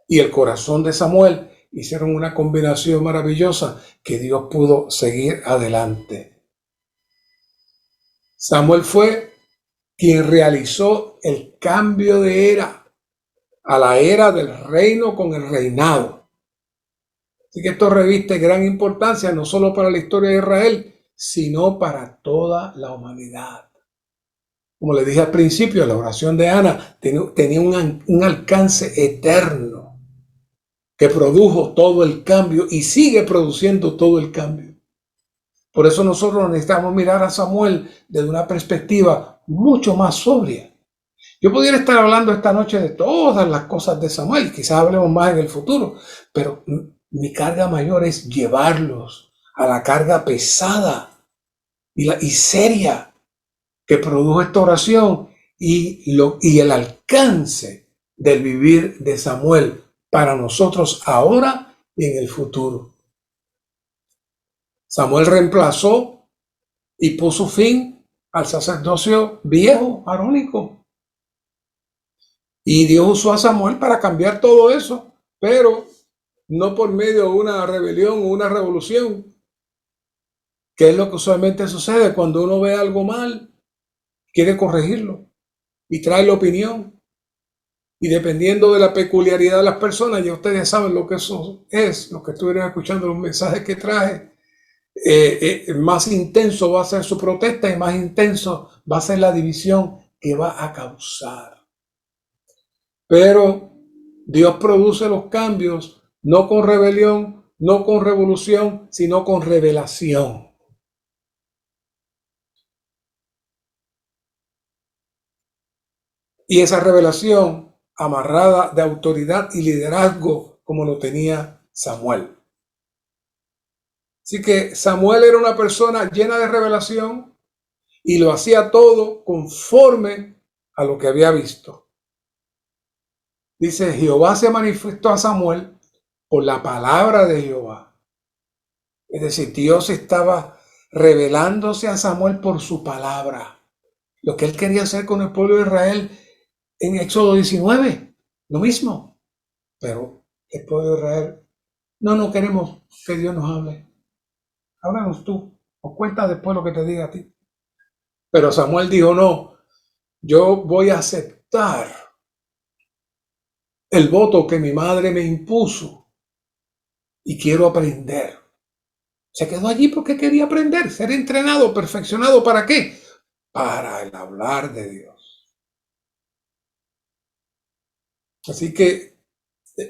y el corazón de Samuel hicieron una combinación maravillosa que Dios pudo seguir adelante. Samuel fue quien realizó el cambio de era a la era del reino con el reinado. Así que esto reviste gran importancia no solo para la historia de Israel, sino para toda la humanidad. Como le dije al principio, la oración de Ana tenía un alcance eterno que produjo todo el cambio y sigue produciendo todo el cambio. Por eso nosotros necesitamos mirar a Samuel desde una perspectiva mucho más sobria. Yo pudiera estar hablando esta noche de todas las cosas de Samuel, quizás hablemos más en el futuro, pero mi carga mayor es llevarlos a la carga pesada y seria que produjo esta oración y el alcance del vivir de Samuel para nosotros ahora y en el futuro. Samuel reemplazó y puso fin al sacerdocio viejo, arónico. Y Dios usó a Samuel para cambiar todo eso, pero no por medio de una rebelión o una revolución, que es lo que usualmente sucede cuando uno ve algo mal, quiere corregirlo y trae la opinión. Y dependiendo de la peculiaridad de las personas, ya ustedes saben lo que eso es, lo que estuvieron escuchando los mensajes que traje, más intenso va a ser su protesta y más intenso va a ser la división que va a causar. Pero Dios produce los cambios no con rebelión, no con revolución, sino con revelación. Y esa revelación amarrada de autoridad y liderazgo como lo tenía Samuel. Así que Samuel era una persona llena de revelación y lo hacía todo conforme a lo que había visto. Dice, Jehová se manifestó a Samuel por la palabra de Jehová. Es decir, Dios estaba revelándose a Samuel por su palabra. Lo que él quería hacer con el pueblo de Israel en Éxodo 19, lo mismo. Pero el pueblo de Israel, no queremos que Dios nos hable. Háblanos tú, o cuenta después lo que te diga a ti. Pero Samuel dijo, no, yo voy a aceptar el voto que mi madre me impuso y quiero aprender. Se quedó allí porque quería aprender, ser entrenado, perfeccionado. ¿Para qué? Para el hablar de Dios. Así que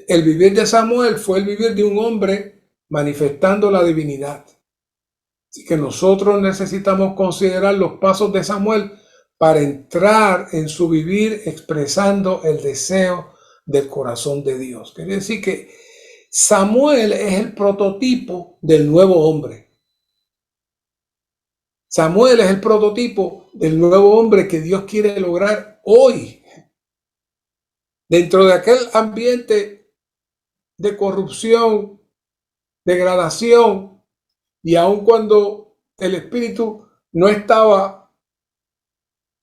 el vivir de Samuel fue el vivir de un hombre manifestando la divinidad. Así que nosotros necesitamos considerar los pasos de Samuel para entrar en su vivir expresando el deseo del corazón de Dios. Quiere decir que Samuel es el prototipo del nuevo hombre. Samuel es el prototipo del nuevo hombre que Dios quiere lograr hoy. Dentro de aquel ambiente de corrupción, degradación, y aun cuando el espíritu no estaba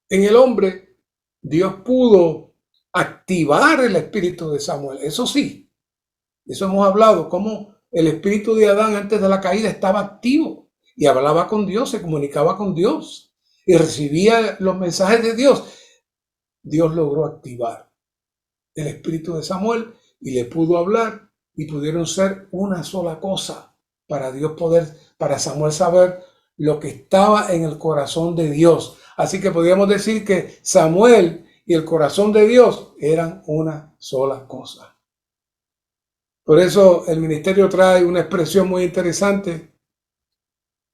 en el hombre, Dios pudo activar el espíritu de Samuel. Eso sí, eso hemos hablado, cómo el espíritu de Adán antes de la caída estaba activo y hablaba con Dios, se comunicaba con Dios y recibía los mensajes de Dios. Dios logró activar el espíritu de Samuel y le pudo hablar y pudieron ser una sola cosa para Dios poder, para Samuel saber lo que estaba en el corazón de Dios. Así que podríamos decir que Samuel y el corazón de Dios eran una sola cosa. Por eso el ministerio trae una expresión muy interesante.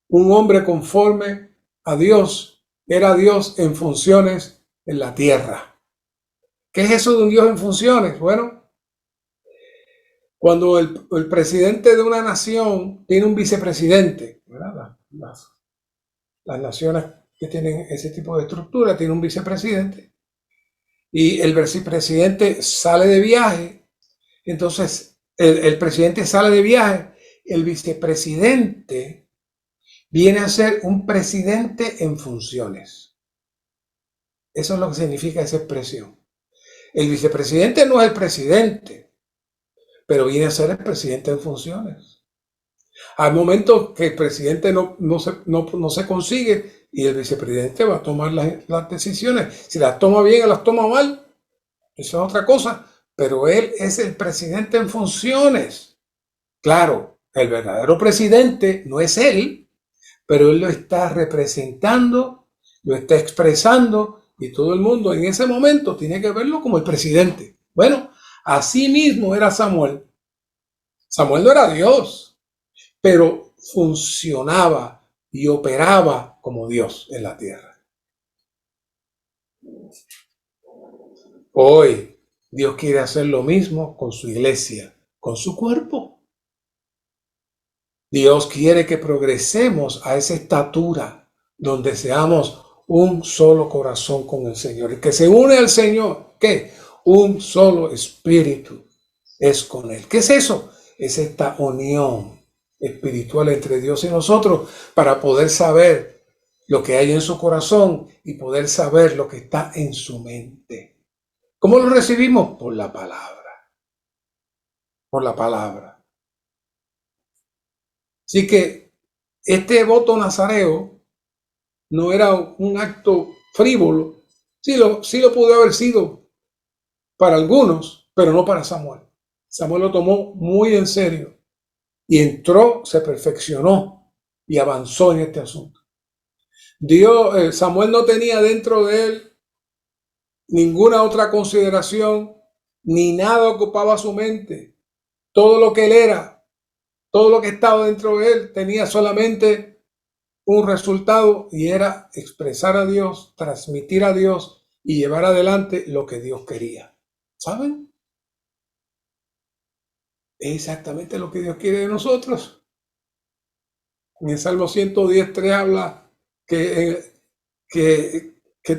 Un hombre conforme a Dios era Dios en funciones en la tierra. ¿Qué es eso de un Dios en funciones? Bueno, cuando el presidente de una nación tiene un vicepresidente, ¿verdad? Las naciones que tienen ese tipo de estructura tienen un vicepresidente y el vicepresidente sale de viaje, entonces el presidente sale de viaje, el vicepresidente viene a ser un presidente en funciones. Eso es lo que significa esa expresión. El vicepresidente no es el presidente, pero viene a ser el presidente en funciones. Hay momentos que el presidente no se consigue y el vicepresidente va a tomar las decisiones. Si las toma bien o las toma mal, eso es otra cosa, pero él es el presidente en funciones. Claro, el verdadero presidente no es él, pero él lo está representando, lo está expresando y todo el mundo en ese momento tiene que verlo como el presidente. Bueno, así mismo era Samuel. Samuel no era Dios, pero funcionaba y operaba como Dios en la tierra. Hoy Dios quiere hacer lo mismo con su iglesia, con su cuerpo. Dios quiere que progresemos a esa estatura donde seamos un solo corazón con el Señor. Y que se une al Señor, ¿qué? Un solo espíritu es con Él. ¿Qué es eso? Es esta unión espiritual entre Dios y nosotros para poder saber lo que hay en su corazón y poder saber lo que está en su mente. ¿Cómo lo recibimos? Por la palabra. Por la palabra. Así que este voto nazareo no era un acto frívolo. Sí lo pudo haber sido para algunos, pero no para Samuel. Samuel lo tomó muy en serio y entró, se perfeccionó y avanzó en este asunto. Samuel no tenía dentro de él ninguna otra consideración, ni nada ocupaba su mente. Todo lo que él era, todo lo que estaba dentro de él tenía solamente un resultado y era expresar a Dios, transmitir a Dios y llevar adelante lo que Dios quería. ¿Saben? Es exactamente lo que Dios quiere de nosotros. En el Salmo 110:3 habla que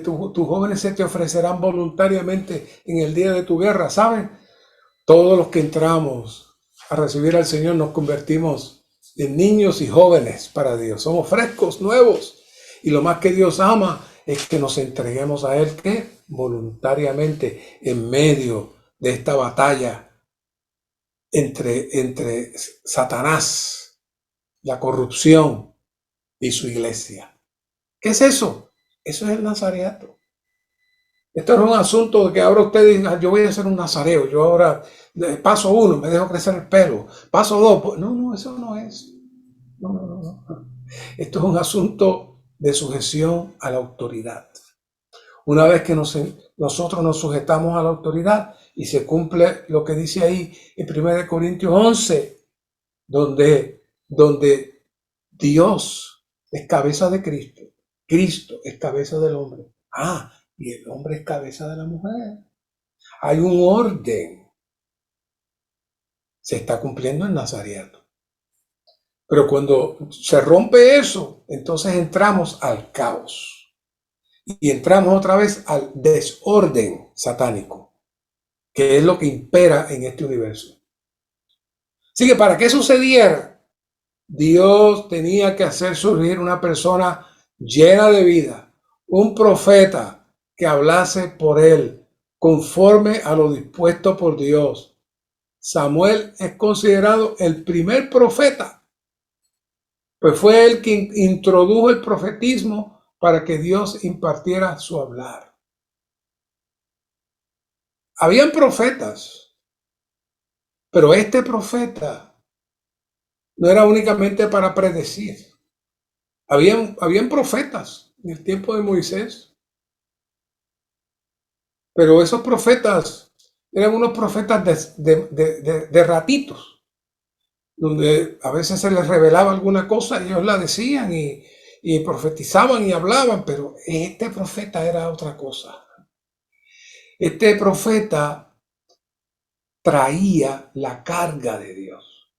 tus jóvenes se te ofrecerán voluntariamente en el día de tu guerra. ¿Saben? Todos los que entramos a recibir al Señor nos convertimos en niños y jóvenes para Dios. Somos frescos, nuevos. Y lo más que Dios ama es que nos entreguemos a Él, ¿qué? Voluntariamente en medio de esta batalla entre Satanás, la corrupción y su iglesia. ¿Qué es eso? Eso es el nazareato. Esto no es un asunto de que ahora usted diga, yo voy a ser un nazareo, yo ahora paso 1, me dejo crecer el pelo, paso 2, no, eso no es. No. Esto es un asunto de sujeción a la autoridad. Una vez que nosotros nos sujetamos a la autoridad y se cumple lo que dice ahí en 1 Corintios 11, donde Dios es cabeza de Cristo, Cristo es cabeza del hombre. Y el hombre es cabeza de la mujer. Hay un orden. Se está cumpliendo el nazareato. Pero cuando se rompe eso, entonces entramos al caos. Y entramos otra vez al desorden satánico, que es lo que impera en este universo. Así que para que sucediera, Dios tenía que hacer surgir una persona llena de vida, un profeta que hablase por él, conforme a lo dispuesto por Dios. Samuel es considerado el primer profeta, pues fue él quien introdujo el profetismo para que Dios impartiera su hablar. Habían profetas, pero este profeta no era únicamente para predecir. Habían profetas en el tiempo de Moisés, pero esos profetas eran unos profetas de ratitos, donde a veces se les revelaba alguna cosa y ellos la decían y profetizaban y hablaban, pero este profeta era otra cosa. Este profeta traía la carga de Dios.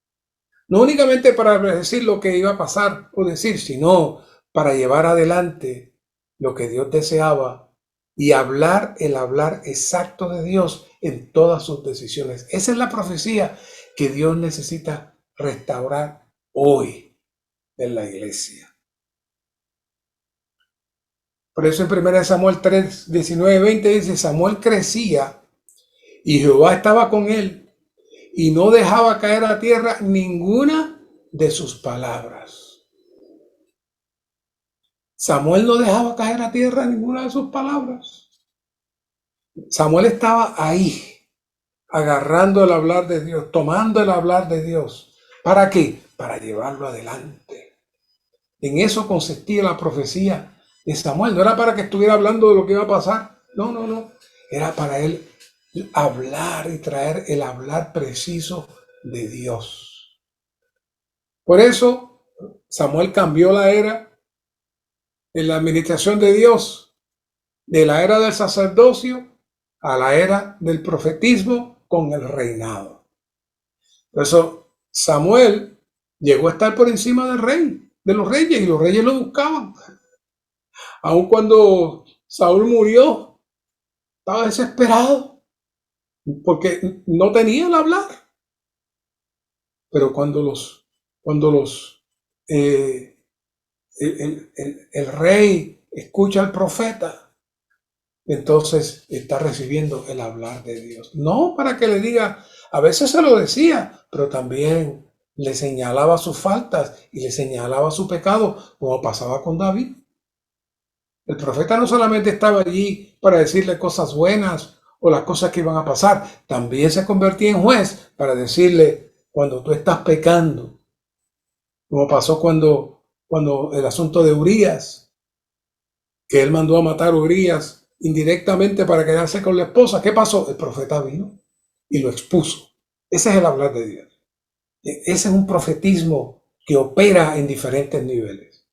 No únicamente para decir lo que iba a pasar o decir, sino para llevar adelante lo que Dios deseaba y hablar el hablar exacto de Dios en todas sus decisiones. Esa es la profecía que Dios necesita restaurar hoy en la iglesia. Por eso en 1 Samuel 3, 19, 20 dice, Samuel crecía y Jehová estaba con él y no dejaba caer a tierra ninguna de sus palabras. Samuel no dejaba caer a tierra ninguna de sus palabras. Samuel estaba ahí, agarrando el hablar de Dios, tomando el hablar de Dios. ¿Para qué? Para llevarlo adelante. En eso consistía la profecía de Samuel. No era para que estuviera hablando de lo que iba a pasar. No. Era para él hablar y traer el hablar preciso de Dios. Por eso Samuel cambió la era en la administración de Dios, de la era del sacerdocio a la era del profetismo con el reinado. Por eso Samuel llegó a estar por encima del rey, de los reyes, y los reyes lo buscaban. Aun cuando Saúl murió, estaba desesperado porque no tenía el hablar. Pero cuando el rey escucha al profeta, entonces está recibiendo el hablar de Dios. No para que le diga, a veces se lo decía, pero también le señalaba sus faltas y le señalaba su pecado, como pasaba con David. El profeta no solamente estaba allí para decirle cosas buenas o las cosas que iban a pasar, también se convertía en juez para decirle cuando tú estás pecando, como pasó cuando el asunto de Urías, que él mandó a matar a Urías indirectamente para quedarse con la esposa. ¿Qué pasó? El profeta vino y lo expuso. Ese es el hablar de Dios. Ese es un profetismo que opera en diferentes niveles.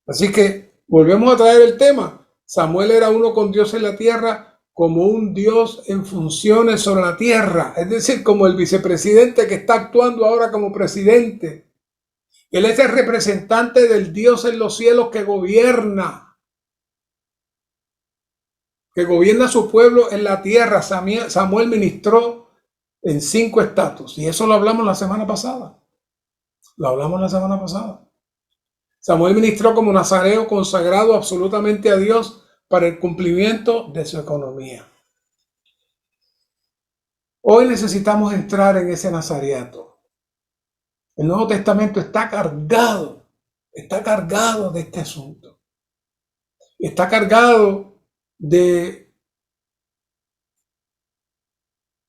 Así que volvemos a traer el tema. Samuel era uno con Dios en la tierra como un Dios en funciones sobre la tierra. Es decir, como el vicepresidente que está actuando ahora como presidente. Él es el representante del Dios en los cielos que gobierna a su pueblo en la tierra. Samuel ministró en 5 estatus y eso lo hablamos la semana pasada. Samuel ministró como nazareo consagrado absolutamente a Dios para el cumplimiento de su economía. Hoy necesitamos entrar en ese nazareato. El Nuevo Testamento está cargado de este asunto. Está cargado de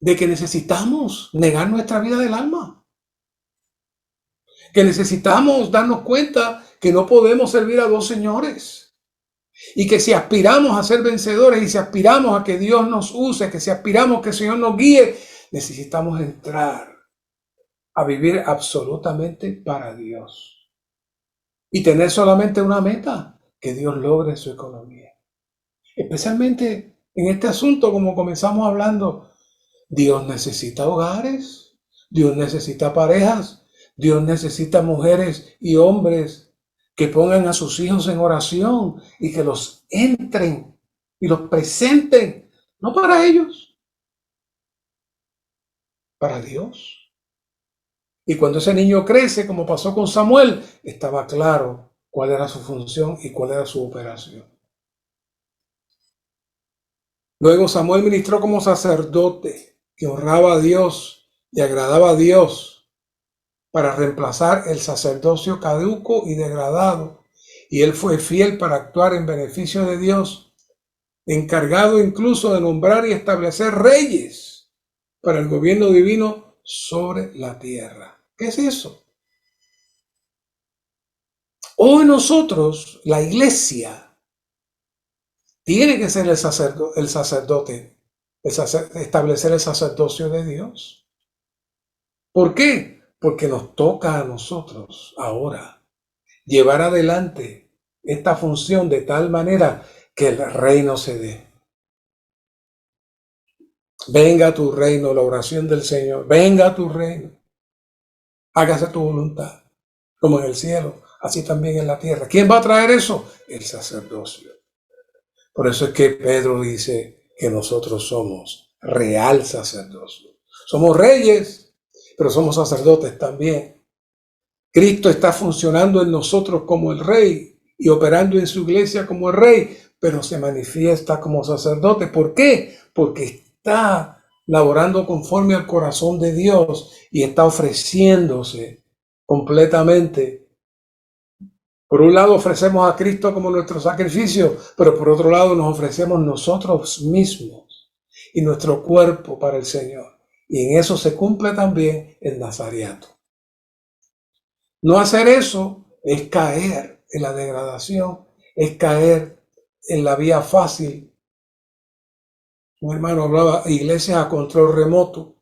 que necesitamos negar nuestra vida del alma. Que necesitamos darnos cuenta que no podemos servir a 2 señores. Y que si aspiramos a ser vencedores y si aspiramos a que Dios nos use, que si aspiramos que el Señor nos guíe, necesitamos entrar a vivir absolutamente para Dios. Y tener solamente una meta, que Dios logre su economía. Especialmente en este asunto, como comenzamos hablando, Dios necesita hogares, Dios necesita parejas, Dios necesita mujeres y hombres que pongan a sus hijos en oración y que los entren y los presenten, no para ellos, para Dios. Y cuando ese niño crece, como pasó con Samuel, estaba claro cuál era su función y cuál era su operación. Luego Samuel ministró como sacerdote que honraba a Dios y agradaba a Dios para reemplazar el sacerdocio caduco y degradado. Y él fue fiel para actuar en beneficio de Dios, encargado incluso de nombrar y establecer reyes para el gobierno divino sobre la tierra. ¿Qué es eso? Hoy nosotros, la iglesia, tiene que ser el sacerdote, establecer el sacerdocio de Dios. ¿Por qué? Porque nos toca a nosotros ahora llevar adelante esta función de tal manera que el reino se dé. Venga tu reino, la oración del Señor, venga tu reino, hágase tu voluntad, como en el cielo, así también en la tierra. ¿Quién va a traer eso? El sacerdocio. Por eso es que Pedro dice que nosotros somos real sacerdocio. Somos reyes, pero somos sacerdotes también. Cristo está funcionando en nosotros como el rey y operando en su iglesia como el rey, pero se manifiesta como sacerdote. ¿Por qué? Porque está laborando conforme al corazón de Dios y está ofreciéndose completamente. Por un lado ofrecemos a Cristo como nuestro sacrificio, pero por otro lado nos ofrecemos nosotros mismos y nuestro cuerpo para el Señor. Y en eso se cumple también el nazareato. No hacer eso es caer en la degradación, es caer en la vía fácil. Un hermano hablaba iglesias a control remoto,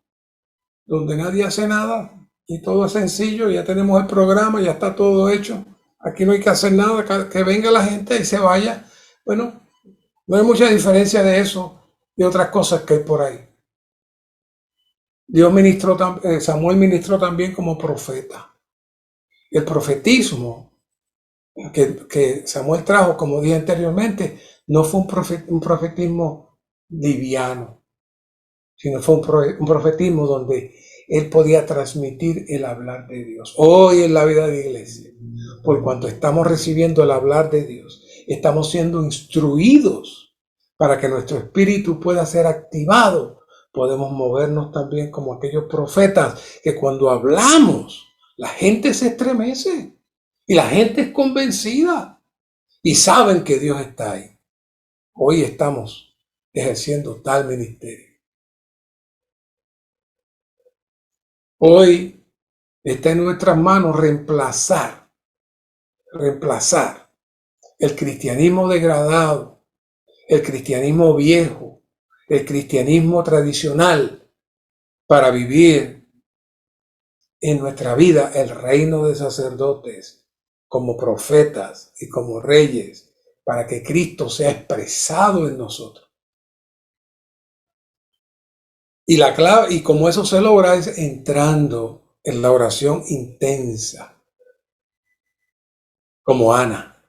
donde nadie hace nada y todo es sencillo, ya tenemos el programa, ya está todo hecho. Aquí no hay que hacer nada, que venga la gente y se vaya. Bueno, no hay mucha diferencia de eso y otras cosas que hay por ahí. Samuel ministró también como profeta. El profetismo que Samuel trajo, como dije anteriormente, no fue un profetismo liviano, sino fue un profetismo donde él podía transmitir el hablar de Dios. Hoy en la vida de la iglesia, por cuanto estamos recibiendo el hablar de Dios, estamos siendo instruidos para que nuestro espíritu pueda ser activado. Podemos movernos también como aquellos profetas que cuando hablamos la gente se estremece y la gente es convencida y saben que Dios está ahí. Hoy estamos ejerciendo tal ministerio. Hoy está en nuestras manos reemplazar el cristianismo degradado, el cristianismo viejo, el cristianismo tradicional, para vivir en nuestra vida el reino de sacerdotes como profetas y como reyes, para que Cristo sea expresado en nosotros. Y la clave, y como eso se logra, es entrando en la oración intensa, como Ana,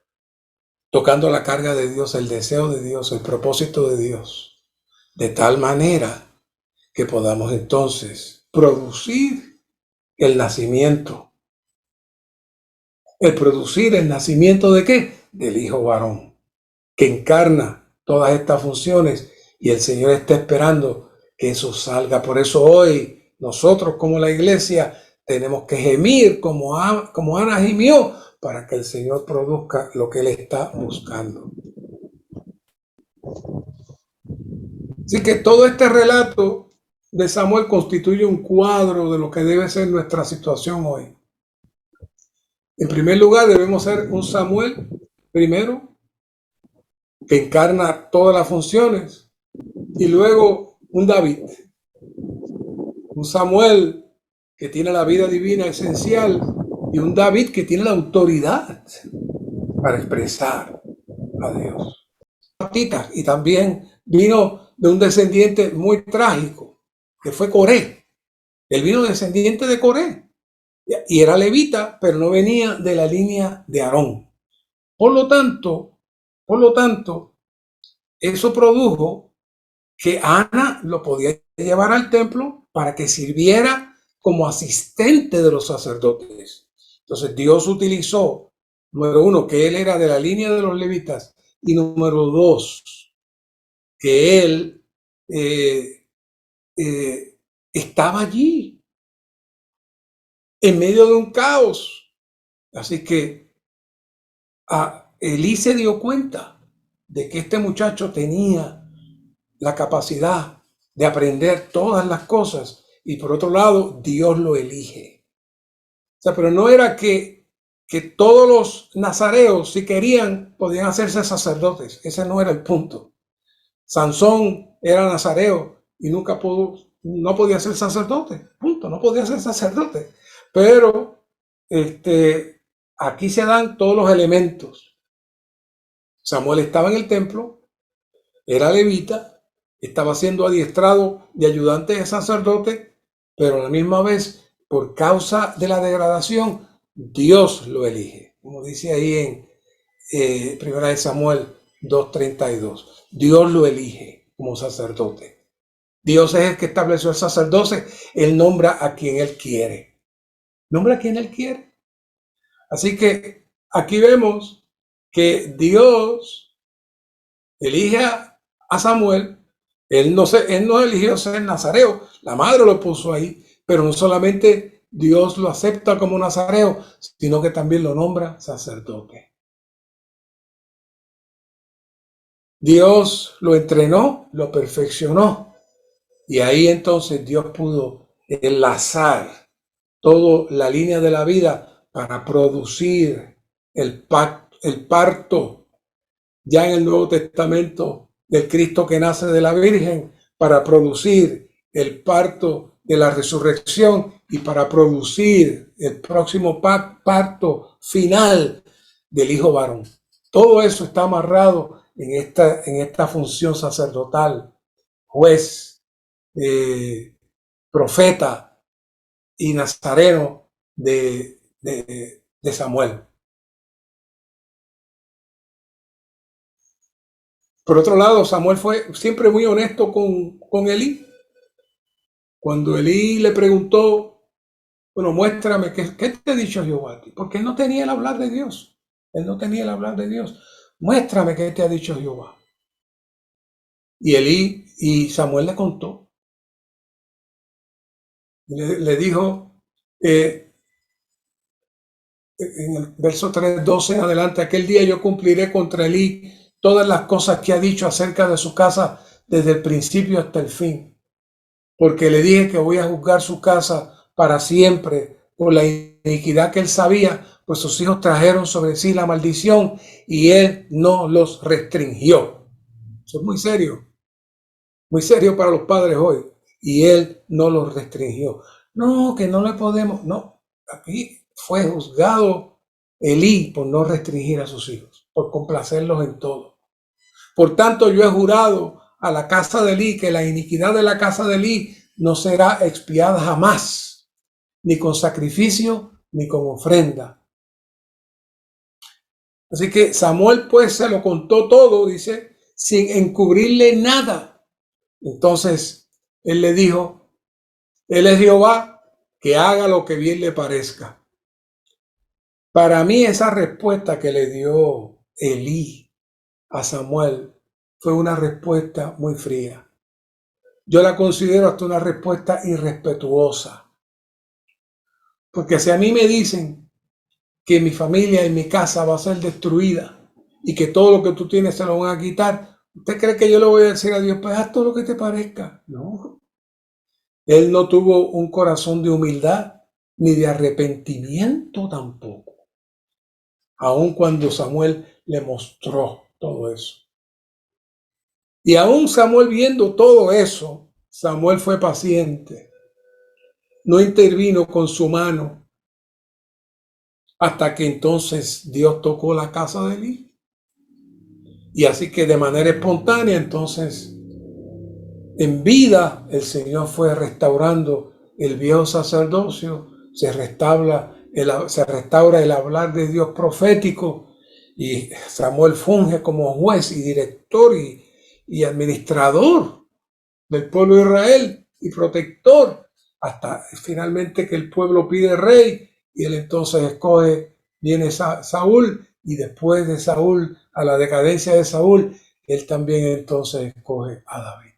tocando la carga de Dios, el deseo de Dios, el propósito de Dios, de tal manera que podamos entonces producir el nacimiento. ¿El producir el nacimiento de qué? Del Hijo varón, que encarna todas estas funciones, y el Señor está esperando que eso salga. Por eso hoy nosotros como la iglesia tenemos que gemir como Ana gimió, para que el Señor produzca lo que Él está buscando. Así que todo este relato de Samuel constituye un cuadro de lo que debe ser nuestra situación hoy. En primer lugar, debemos ser un Samuel, primero, que encarna todas las funciones, y luego un David, un Samuel que tiene la vida divina esencial, y un David que tiene la autoridad para expresar a Dios. Y también vino de un descendiente muy trágico, que fue Coré. Él vino descendiente de Coré, y era levita, pero no venía de la línea de Aarón. Por lo tanto, eso produjo que Ana lo podía llevar al templo para que sirviera como asistente de los sacerdotes. Entonces Dios utilizó, número uno, que él era de la línea de los levitas, y número dos, que él estaba allí, en medio de un caos. Así que Elí se dio cuenta de que este muchacho tenía la capacidad de aprender todas las cosas, y por otro lado, Dios lo elige. O sea, pero no era que todos los nazareos, si querían, podían hacerse sacerdotes. Ese no era el punto. Sansón era nazareo y no podía ser sacerdote. Punto, no podía ser sacerdote. Pero aquí se dan todos los elementos. Samuel estaba en el templo, era levita, estaba siendo adiestrado de ayudante de sacerdote, pero a la misma vez, por causa de la degradación, Dios lo elige. Como dice ahí en Primera de Samuel 2:32. Dios lo elige como sacerdote. Dios es el que estableció el sacerdocio. Él nombra a quien Él quiere. Nombra a quien Él quiere. Así que aquí vemos que Dios elige a Samuel. Él no eligió ser nazareo, la madre lo puso ahí, pero no solamente Dios lo acepta como nazareo, sino que también lo nombra sacerdote. Dios lo entrenó, lo perfeccionó, y ahí entonces Dios pudo enlazar toda la línea de la vida para producir el parto ya en el Nuevo Testamento del Cristo que nace de la Virgen, para producir el parto de la resurrección y para producir el próximo parto final del Hijo varón. Todo eso está amarrado en esta función sacerdotal, juez, profeta y nazareno de Samuel. Por otro lado, Samuel fue siempre muy honesto con Elí. Cuando Elí le preguntó, bueno, muéstrame qué te ha dicho Jehová a ti, porque él no tenía el hablar de Dios. Él no tenía el hablar de Dios. Muéstrame qué te ha dicho Jehová. Y Samuel le contó. Le dijo, en el verso 3:12 en adelante, aquel día yo cumpliré contra Elí todas las cosas que ha dicho acerca de su casa desde el principio hasta el fin, porque le dije que voy a juzgar su casa para siempre por la iniquidad que él sabía, pues sus hijos trajeron sobre sí la maldición y él no los restringió. Eso es muy serio para los padres hoy. Y él no los restringió. No, que no le podemos, no. Aquí fue juzgado Elí por no restringir a sus hijos, por complacerlos en todo. Por tanto, yo he jurado a la casa de Elí que la iniquidad de la casa de Elí no será expiada jamás, ni con sacrificio, ni con ofrenda. Así que Samuel pues se lo contó todo, dice, sin encubrirle nada. Entonces él le dijo, él es Jehová, que haga lo que bien le parezca. Para mí esa respuesta que le dio Elí a Samuel fue una respuesta muy fría. Yo la considero hasta una respuesta irrespetuosa. Porque si a mí me dicen que mi familia y mi casa va a ser destruida y que todo lo que tú tienes se lo van a quitar, ¿usted cree que yo le voy a decir a Dios, pues haz todo lo que te parezca? No. Él no tuvo un corazón de humildad ni de arrepentimiento tampoco, aun cuando Samuel le mostró todo eso. Y aún Samuel viendo todo eso, Samuel fue paciente, no intervino con su mano hasta que entonces Dios tocó la casa de Elí. Y así que de manera espontánea, entonces, en vida, el Señor fue restaurando el viejo sacerdocio, se restaura el hablar de Dios profético, y Samuel funge como juez y director y administrador del pueblo de Israel y protector, hasta finalmente que el pueblo pide rey y él entonces escoge, viene Saúl, y después de Saúl, a la decadencia de Saúl, él también entonces escoge a David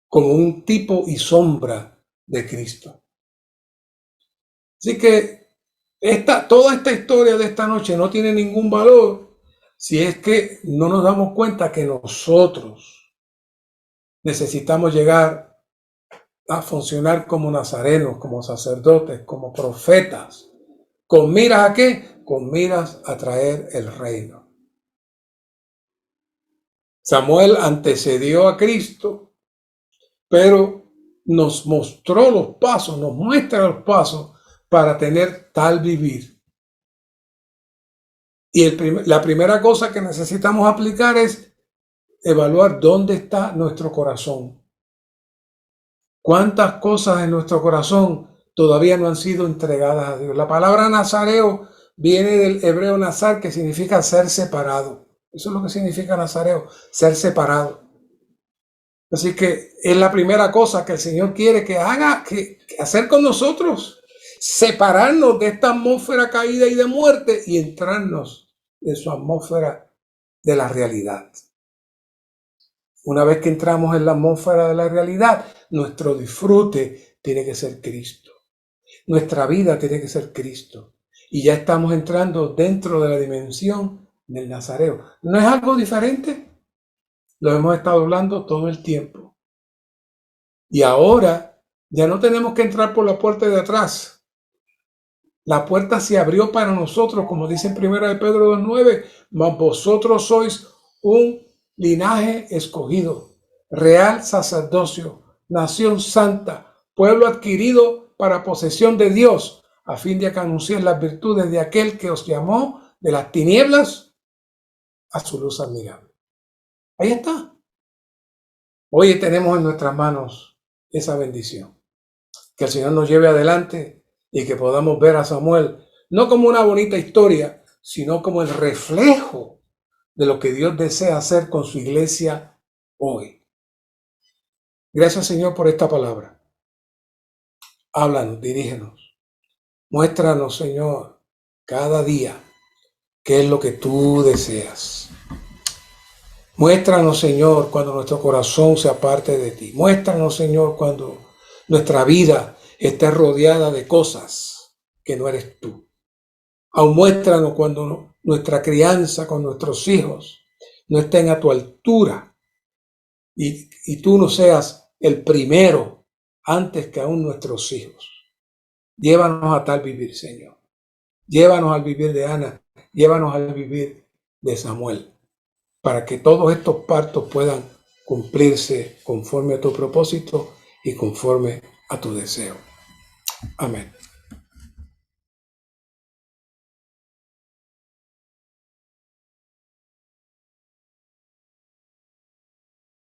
como un tipo y sombra de Cristo. Así que toda esta historia de esta noche no tiene ningún valor si es que no nos damos cuenta que nosotros necesitamos llegar a funcionar como nazarenos, como sacerdotes, como profetas. ¿Con miras a qué? Con miras a traer el reino. Samuel antecedió a Cristo, pero nos mostró los pasos, nos muestra los pasos para tener tal vivir. Y la primera cosa que necesitamos aplicar es evaluar dónde está nuestro corazón. ¿Cuántas cosas en nuestro corazón todavía no han sido entregadas a Dios? La palabra nazareo viene del hebreo nazar, que significa ser separado. Eso es lo que significa nazareo, ser separado. Así que es la primera cosa que el Señor quiere que haga, que hacer con nosotros. Separarnos de esta atmósfera caída y de muerte y entrarnos en su atmósfera de la realidad. Una vez que entramos en la atmósfera de la realidad, nuestro disfrute tiene que ser Cristo. Nuestra vida tiene que ser Cristo. Y ya estamos entrando dentro de la dimensión del Nazareo. ¿No es algo diferente? Lo hemos estado hablando todo el tiempo. Y ahora ya no tenemos que entrar por la puerta de atrás. La puerta se abrió para nosotros, como dice en 1 Pedro 2:9, mas vosotros sois un linaje escogido, real sacerdocio, nación santa, pueblo adquirido para posesión de Dios, a fin de que anunciéis las virtudes de aquel que os llamó de las tinieblas a su luz admirable. Ahí está. Hoy tenemos en nuestras manos esa bendición. Que el Señor nos lleve adelante y que podamos ver a Samuel no como una bonita historia, sino como el reflejo de lo que Dios desea hacer con su iglesia hoy. Gracias, Señor, por esta palabra. Háblanos, dirígenos. Muéstranos, Señor, cada día qué es lo que tú deseas. Muéstranos, Señor, cuando nuestro corazón se aparte de ti. Muéstranos, Señor, cuando nuestra vida esté rodeada de cosas que no eres tú. Aún muéstranos cuando nuestra crianza con nuestros hijos no estén a tu altura y tú no seas el primero antes que aún nuestros hijos. Llévanos a tal vivir, Señor. Llévanos al vivir de Ana, llévanos al vivir de Samuel, para que todos estos partos puedan cumplirse conforme a tu propósito y conforme a tu deseo. Amén.